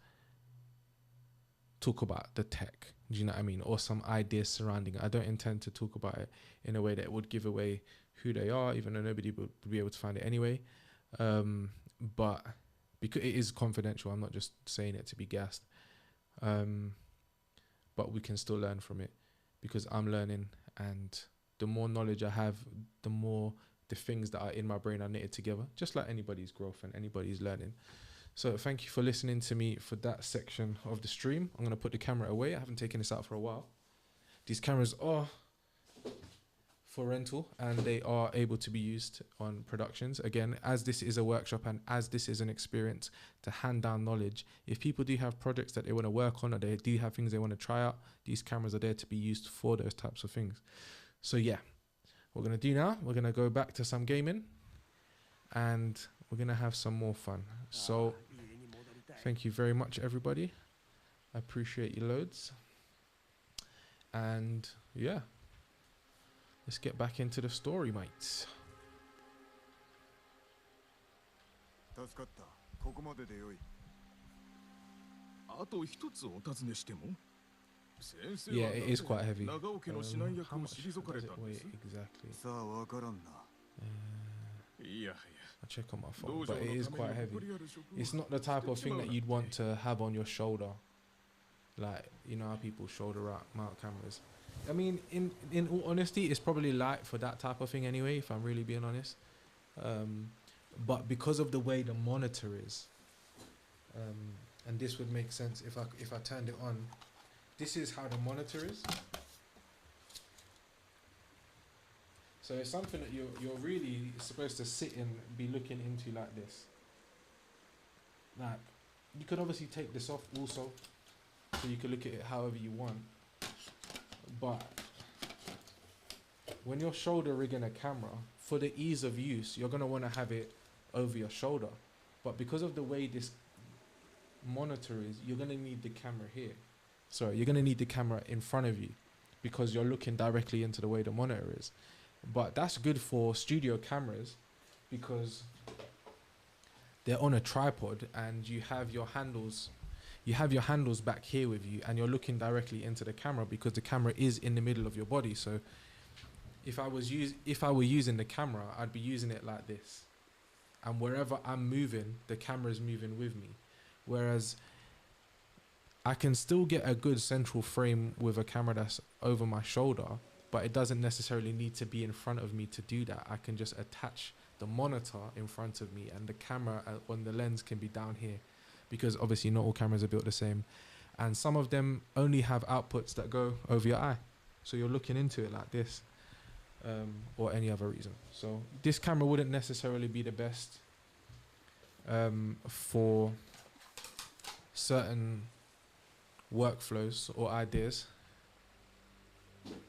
talk about the tech. Do you know what I mean? Or some ideas surrounding it. I don't intend to talk about it in a way that would give away who they are, even though nobody would be able to find it anyway. But because it is confidential, I'm not just saying it to be gassed. But we can still learn from it because I'm learning, and the more knowledge I have, the more the things that are in my brain are knitted together, just like anybody's growth and anybody's learning. So thank you for listening to me for that section of the stream. I'm going to put the camera away. I haven't taken this out for a while. These cameras are for rental and they are able to be used on productions. Again, as this is a workshop and as this is an experience to hand down knowledge, if people do have projects that they want to work on or they do have things they want to try out, these cameras are there to be used for those types of things. So yeah, what we're going to do now, we're going to go back to some gaming and we're going to have some more fun. So thank you very much, everybody. I appreciate you loads. And yeah, let's get back into the story, mates. 助かった。ここまででよい。あと一つお尋ねしても。Yeah, it is quite heavy. How much does it weigh exactly? さあ、わからんな。I'll check on my phone, but it is quite heavy. It's not the type of thing that you'd want to have on your shoulder. Like, you know how people shoulder mount cameras. I mean, in all honesty, it's probably light for that type of thing anyway, if I'm really being honest. But because of the way the monitor is, and this would make sense if I turned it on. This is how the monitor is. So it's something that you're really supposed to sit and be looking into like this. Like, you could obviously take this off also, so you can look at it however you want. But when you're shoulder rigging a camera, for the ease of use, you're gonna want to have it over your shoulder. But because of the way this monitor is, you're gonna need the camera here. Sorry, you're gonna need the camera in front of you because you're looking directly into the way the monitor is. But that's good for studio cameras because they're on a tripod and you have your handles back here with you and you're looking directly into the camera because the camera is in the middle of your body. So if I were using the camera, I'd be using it like this. And wherever I'm moving, the camera is moving with me. Whereas I can still get a good central frame with a camera that's over my shoulder, but it doesn't necessarily need to be in front of me to do that. I can just attach the monitor in front of me and the camera on the lens can be down here because obviously not all cameras are built the same. and some of them only have outputs that go over your eye, so you're looking into it like this, or any other reason. So this camera wouldn't necessarily be the best for certain workflows or ideas,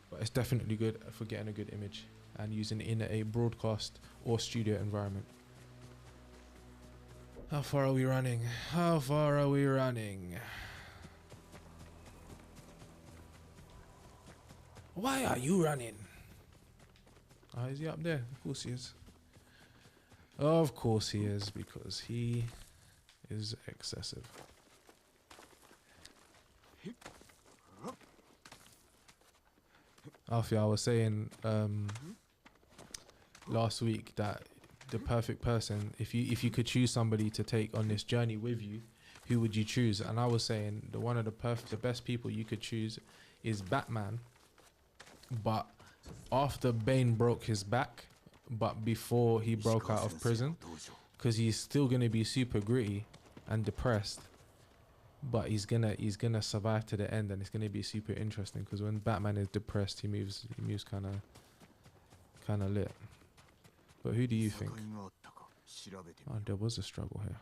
but it's definitely good for getting a good image and using it in a broadcast or studio environment. How far are we running? How far are we running? Why are you running? Oh, is he up there? Of course he is. Of course he is, because he is excessive. Alfie, I was saying last week that the perfect person, if you could choose somebody to take on this journey with you, who would you choose? And I was saying the best people you could choose is Batman, but after Bane broke his back, but before he broke out of prison, because he's still gonna be super gritty and depressed, but he's gonna survive to the end, and it's gonna be super interesting, because when Batman is depressed, he moves kind of lit. But who do you think? Oh, there was a struggle here.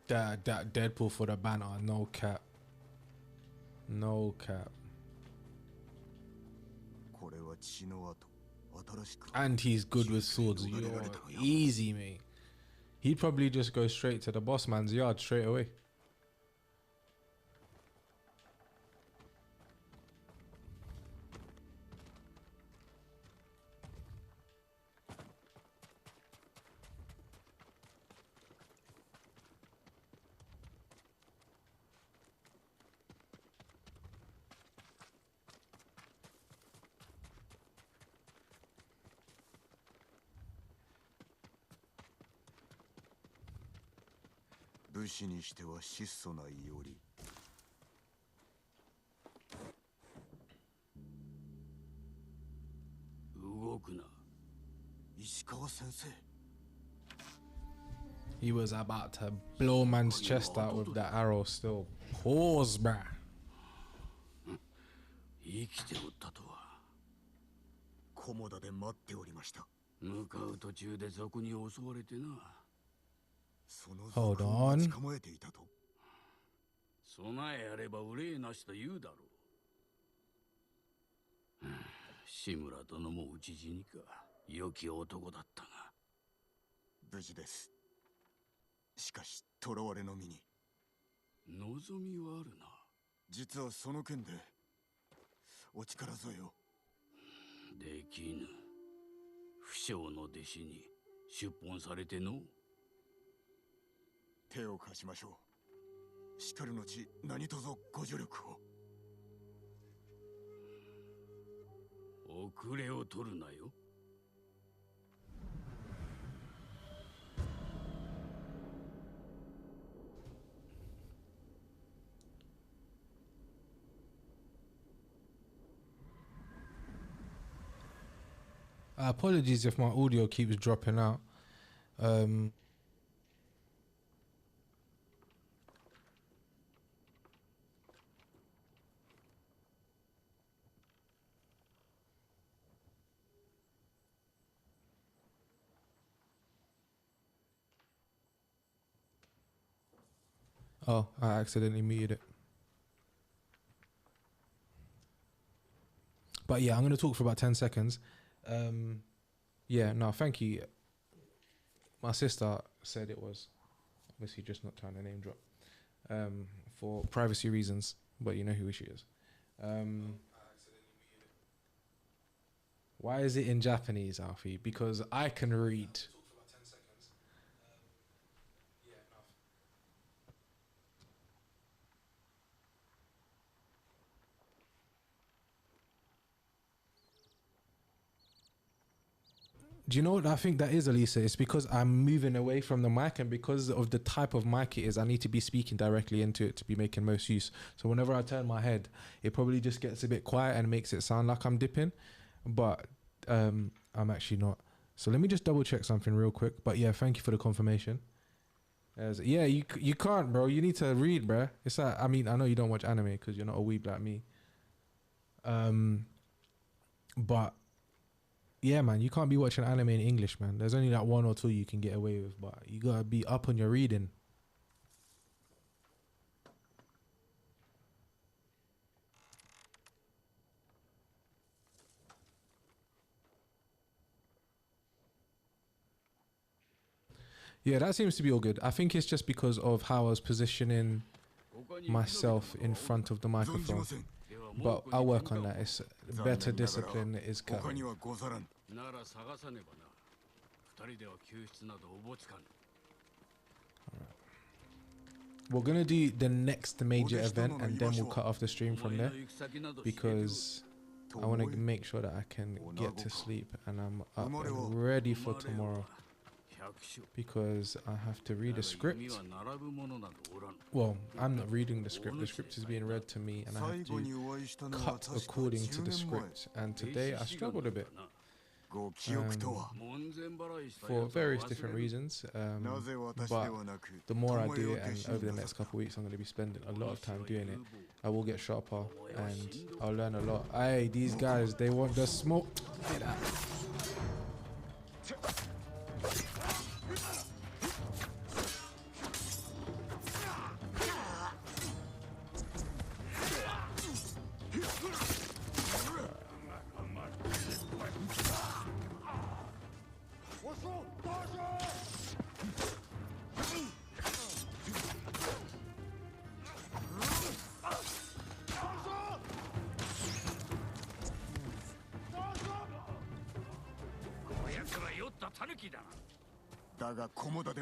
That Deadpool for the banner, no cap. No cap. And he's good with swords. You're easy, mate. He'd probably just go straight to the boss man's yard straight away. He was about to blow man's chest out with that arrow still. Pause, bruh. 生きておったとは。コモダで待っておりました。向かう途中で賊に襲われてな。その賊を待ち構えていたと。備えあれば憂いなしと言うだろう。志村殿も討ち死にか。良き男だったが。無事です。しかし囚われの身に。望みはあるな。実はその件で。お力添えを。できぬ。不肖の弟子に出奔されての。手を貸しましょう。しかるのち何とぞご助力を。遅れを取るなよ。Apologies if my audio keeps dropping out. Oh, I accidentally muted it. But yeah, I'm going to talk for about 10 seconds. Yeah, no, thank you. My sister said it was obviously just not trying to name drop for privacy reasons, but you know who she is. Why is it in Japanese, Alfie? Because I can read. Do you know what I think that is, Elisa? It's because I'm moving away from the mic, and because of the type of mic it is, I need to be speaking directly into it to be making most use. So whenever I turn my head, it probably just gets a bit quiet and makes it sound like I'm dipping, but I'm actually not. So let me just double check something real quick. But yeah, thank you for the confirmation. Yeah, you can't, bro. You need to read, bro. It's like, I mean, I know you don't watch anime because you're not a weeb like me. But yeah, man, you can't be watching anime in English, man. There's only like one or two you can get away with, but you gotta be up on your reading. Yeah, that seems to be all good. I think it's just because of how I was positioning myself in front of the microphone. But I'll work on that. It's better discipline is coming. We're gonna do the next major event and then we'll cut off the stream from there, because I want to make sure that I can get to sleep and I'm up and ready for tomorrow, because I have to read a script. Well, I'm not reading the script is being read to me and I have to cut according to the script, and today I struggled a bit for various different reasons, but the more I do it, and over the next couple of weeks I'm going to be spending a lot of time doing it, I will get sharper and I'll learn a lot. Hey, these guys, they want the smoke. Look at that.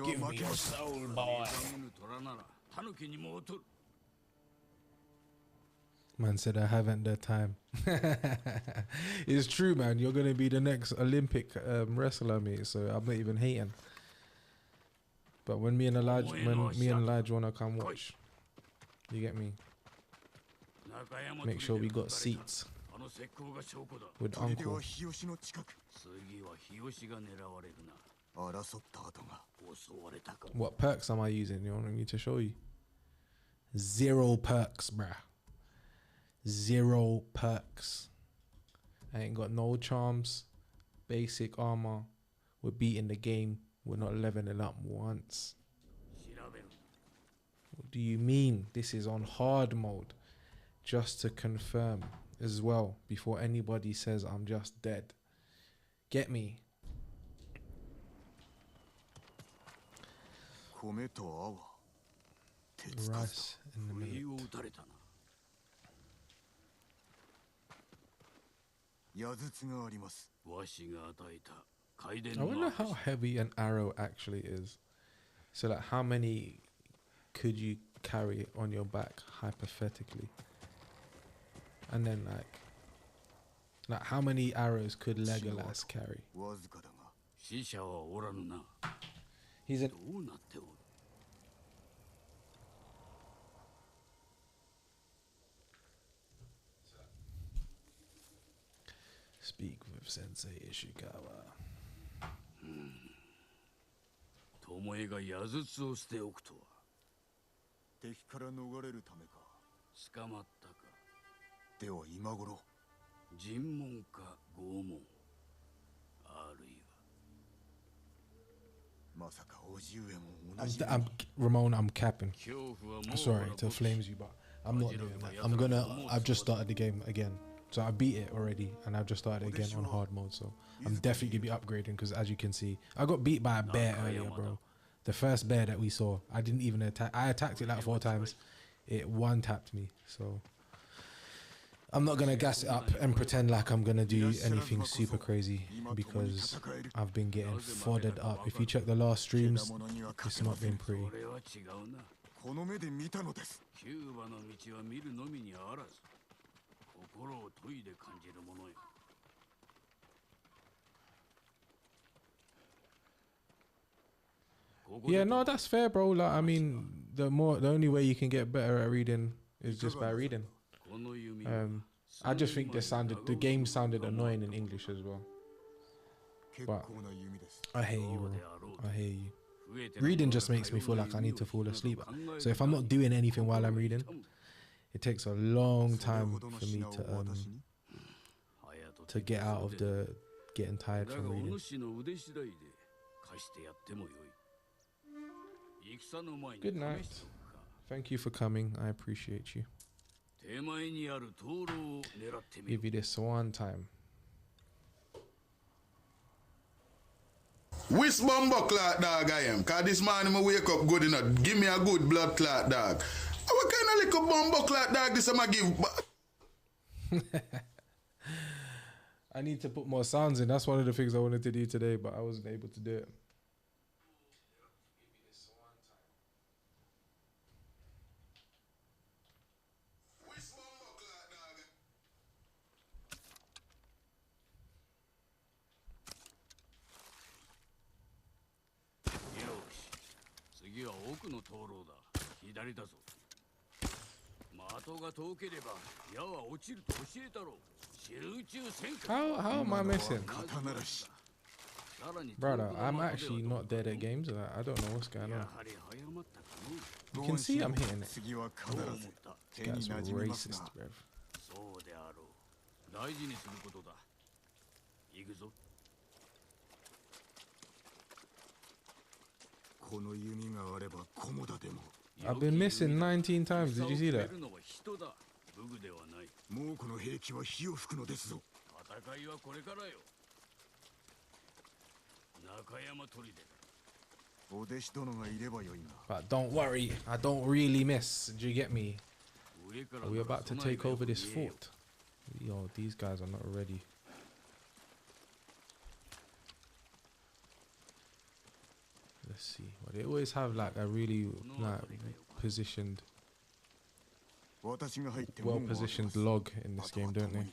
Give me your soul, boy. Man said I haven't the time. It's true, man. You're gonna be the next Olympic wrestler, mate. So I'm not even hating. But when me and Elijah wanna come watch, you get me? Make sure we got seats with Uncle. What perks am I using? You want me to show you? 0 perks, bruh. 0 perks. I ain't got no charms. Basic armor. We're beating the game. We're not leveling up once. What do you mean? This is on hard mode. Just to confirm as well, before anybody says I'm just dead. Get me? Rice in the middle. I wonder how heavy an arrow actually is. So like, how many could you carry on your back hypothetically? And then like how many arrows could Legolas carry? He's an Speak with Sensei Ishikawa. 巴が矢筒を捨ておくとは。敵から逃れるためか。捕まったか。では今頃。尋問か拷問。あるいは。まさか叔父上も同じ。Ramon, I'm capping. Sorry to flames you, but I'm not doing that. I've just started the game again. So I beat it already, and I've just started again on hard mode. So I'm definitely gonna be upgrading, because as you can see, I got beat by a bear earlier, bro. The first bear that we saw, I didn't even attack. I attacked it like 4 times. It one-tapped me. So I'm not gonna gas it up and pretend like I'm gonna do anything super crazy, because I've been getting foddered up. If you check the last streams, it's not been pretty. 心を研いで感じるものよ。Yeah, no, that's fair, bro. Like, I mean, the only way you can get better at reading is just by reading. I just think the game sounded annoying in English as well. But I hear you, bro. I hear you. Reading just makes me feel like I need to fall asleep. So if I'm not doing anything while I'm reading, it takes a long time for me to get out of the getting tired from reading. Good night. Thank you for coming. I appreciate you. Give you this one time. Which bumbo clot dog I am? Cause this morning I wake up good enough. Give me a good blood clot dog. What kind of little bumbo clot dog this I'ma give? I need to put more sounds in. That's one of the things I wanted to do today, but I wasn't able to do it. How am I missing? Brother, I'm actually not dead at games. I don't know what's going on. You can see I'm hitting it. This guy's racist, bruv. I've been missing 19 times. Did you see that? But don't worry, I don't really miss. Do you get me? Are we about to take over this fort? Yo, these guys are not ready. Let's see. Well, they always have like a really positioned, well-positioned log in this game, don't they?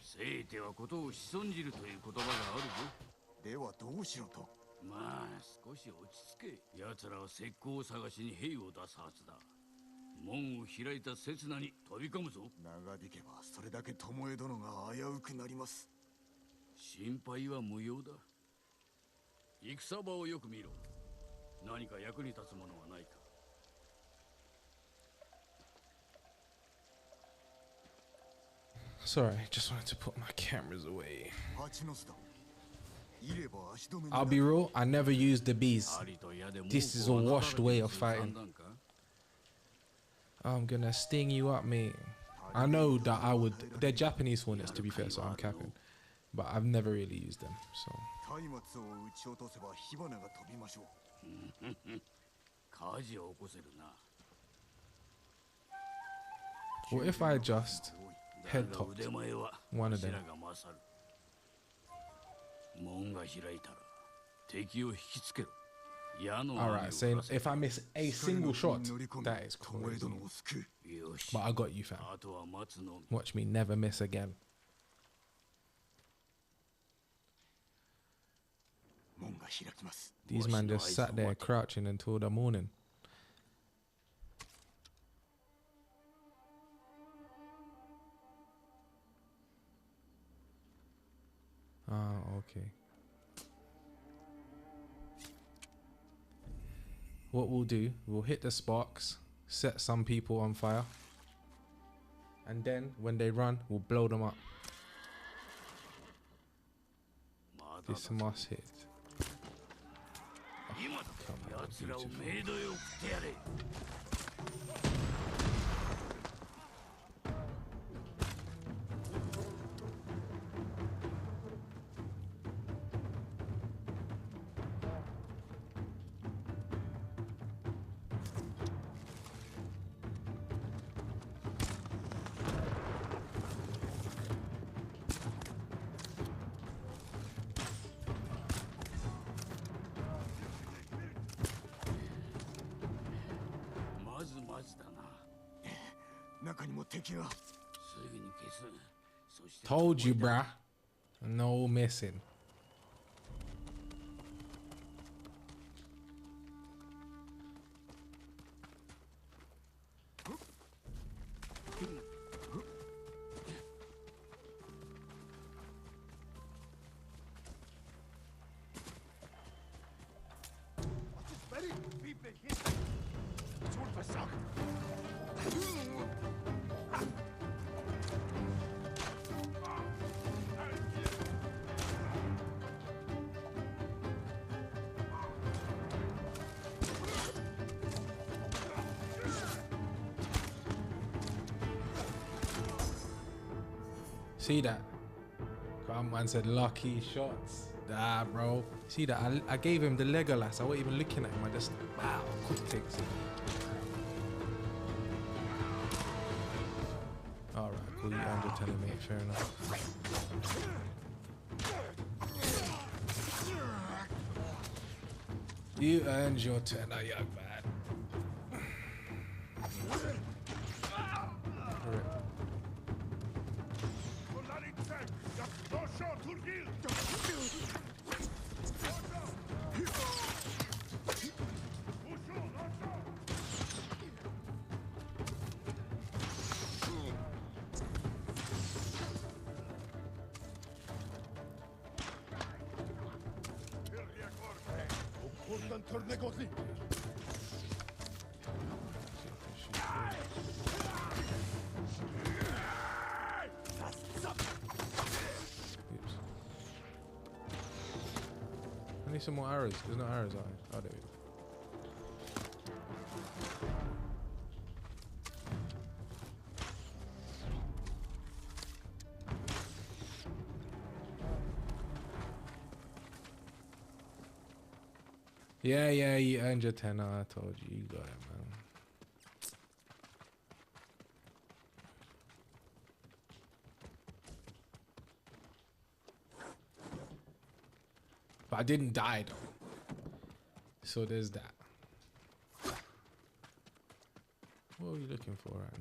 Sorry, just wanted to put my cameras away. I'll be real, I never used the bees. This is a washed way of fighting. I'm gonna sting you up, mate. I know that I would. They're Japanese hornets, to be fair, so I'm capping. But I've never really used them, so. What if I just head topped one of them? Alright, saying if I miss a single shot, that is crazy. But I got you, fam. Watch me never miss again. These men just sat there crouching until the morning. Ah, okay. What we'll do, we'll hit the sparks, set some people on fire, and then when they run, we'll blow them up. This must hit. Oh, come on, beautiful. Told you, bruh. No missing. See that? Come man said lucky shots. Nah, bro. See that? I gave him the Legolas. I wasn't even looking at him. I just, wow, quick takes it. Alright, cool. You earned your tenner, mate. Fair enough. You earned your tenner, young man. I need some more arrows. There's no arrows on it. Oh, there we go. Yeah, you earned your 10. I told you. You got it, man. But I didn't die, though. So there's that. What are you looking for right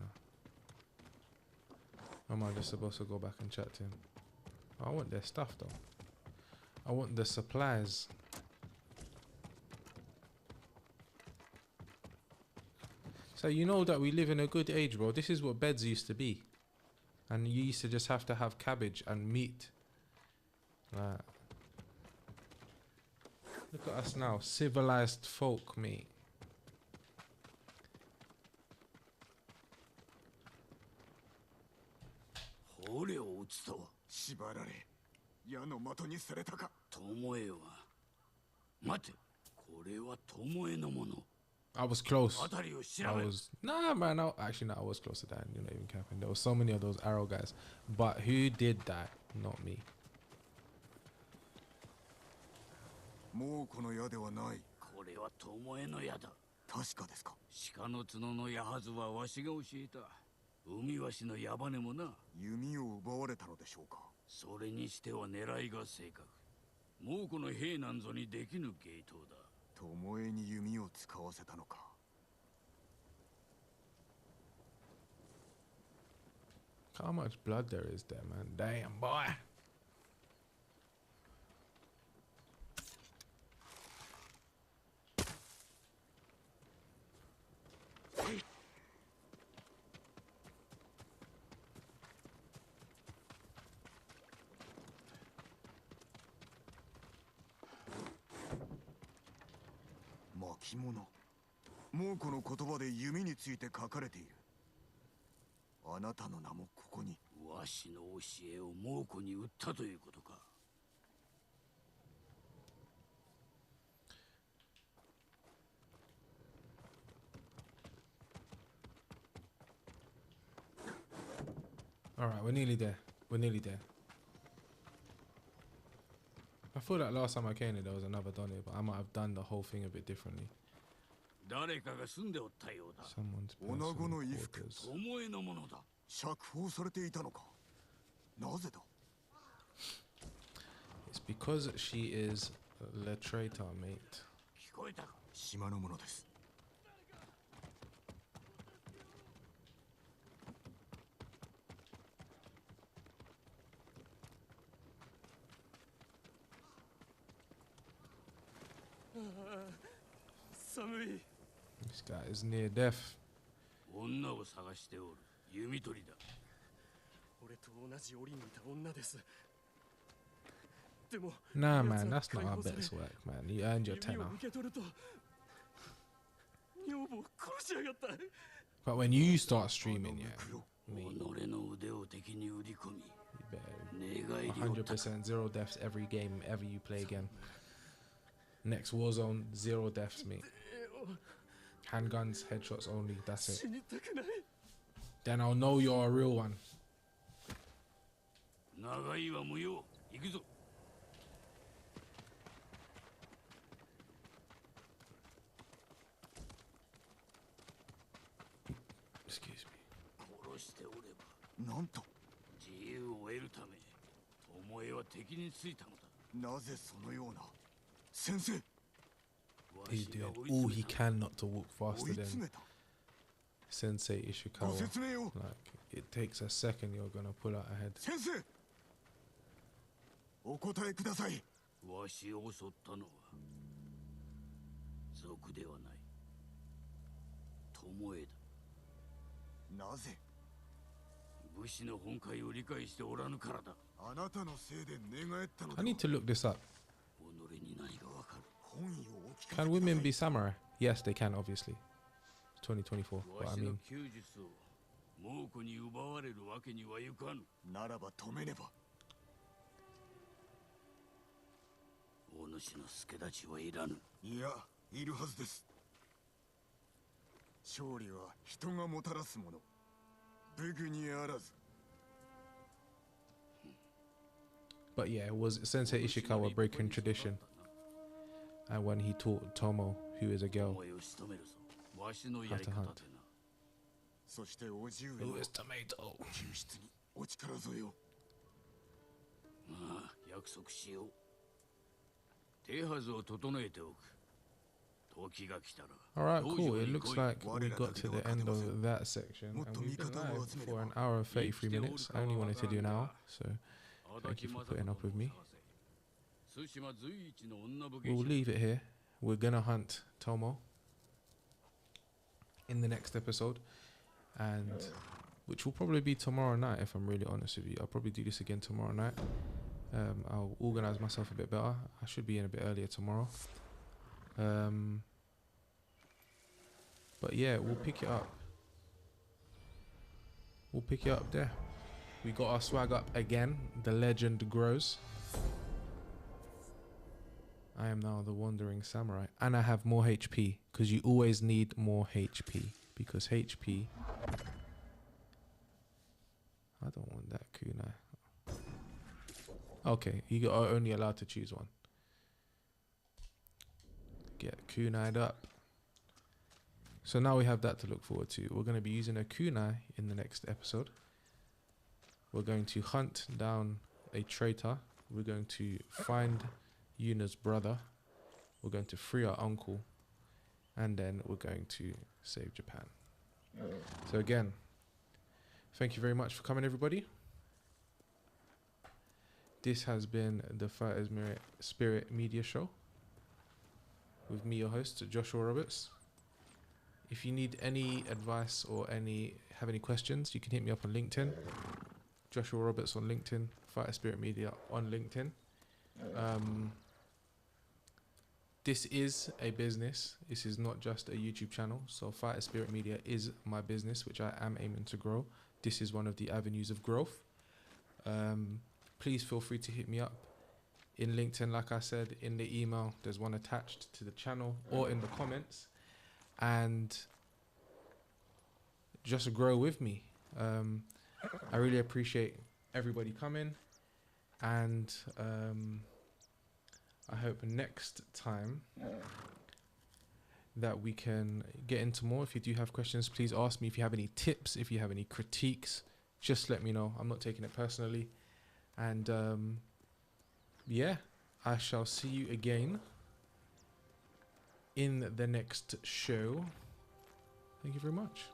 now? Am I just supposed to go back and chat to him? I want their stuff, though. I want the supplies. So you know that we live in a good age, bro. This is what beds used to be. And you used to just have to have cabbage and meat. Right. Look at us now. Civilized folk, mate. I was close. I was nah, man. Actually, no, I was close to that. You're not even capping. There was so many of those arrow guys, but who did that? Not me. How much blood there is there, man? Damn, boy. All right, we're nearly there. We're nearly there. I feel like last time I came here there was another Donny, but I might have done the whole thing a bit differently. Someone's personal quarters. It's because she is the traitor, mate. This guy is near death. Nah, man, that's not our best work, man. You earned your tenner. But when you start streaming, yeah, mate, you better 100% zero deaths every game ever you play again. Next Warzone, 0 deaths, mate. Handguns, headshots only, that's it. Then I'll know you're a real one. Excuse me. なんと自由を得るため巴は敵についたのだ。なぜそのような。先生。 He's doing all he can not to walk faster than Sensei Ishikawa. Like, it takes a second, you're gonna pull out ahead. 先生。お答えください。わしを襲ったのは賊ではない。巴だ。なぜ。 武士の本懐を理解しておらぬからだ。あなたのせいで寝返ったのだ。 I need to look this up. 己に何がわかる。 Can women be samurai? Yes, they can, obviously. It's 2024, but I mean... 猛虎に奪われるわけにはいかぬ。ならば止めねば。お主の助太刀はいらぬ。いや、いるはずです。勝利は人がもたらすもの。 But yeah, it was Sensei Ishikawa breaking tradition. And when he taught Tomo, who is a girl, how to hunt. Who is Tomato? お力添えを。まあ、約束しよう。手はずを整えておく。 Alright, cool. It looks like we got to the end of that section. And we've been live for an hour and 33 minutes. I only wanted to do an hour, so thank you for putting up with me. We'll leave it here. We're gonna hunt Tomo in the next episode, and which will probably be tomorrow night, if I'm really honest with you. I'll probably do this again tomorrow night. I'll organize myself a bit better. I should be in a bit earlier tomorrow. But yeah, we'll pick it up. We'll pick it up there. We got our swag up again. The legend grows. I am now the wandering samurai, and I have more HP, because you always need more HP, because HP... I don't want that kunai. Okay, you are only allowed to choose one. Get kunai'd up. So now we have that to look forward to. We're going to be using a kunai in the next episode. We're going to hunt down a traitor. We're going to find Yuna's brother. We're going to free our uncle. And then we're going to save Japan. So again, thank you very much for coming, everybody. This has been the Fighters Spirit Media Show with me, your host, Joshua Roberts. If you need any advice or have any questions, you can hit me up on LinkedIn. Joshua Roberts on LinkedIn, Fighter Spirit Media on LinkedIn. This is a business. This is not just a YouTube channel. So Fighter Spirit Media is my business, which I am aiming to grow. This is one of the avenues of growth. Please feel free to hit me up in LinkedIn, like I said, in the email. There's one attached to the channel or in the comments. And just grow with me. I really appreciate everybody coming, and I hope next time that we can get into more. If you do have questions, please ask me. If you have any tips, if you have any critiques, just let me know. I'm not taking it personally. And yeah, I shall see you again in the next show. Thank you very much.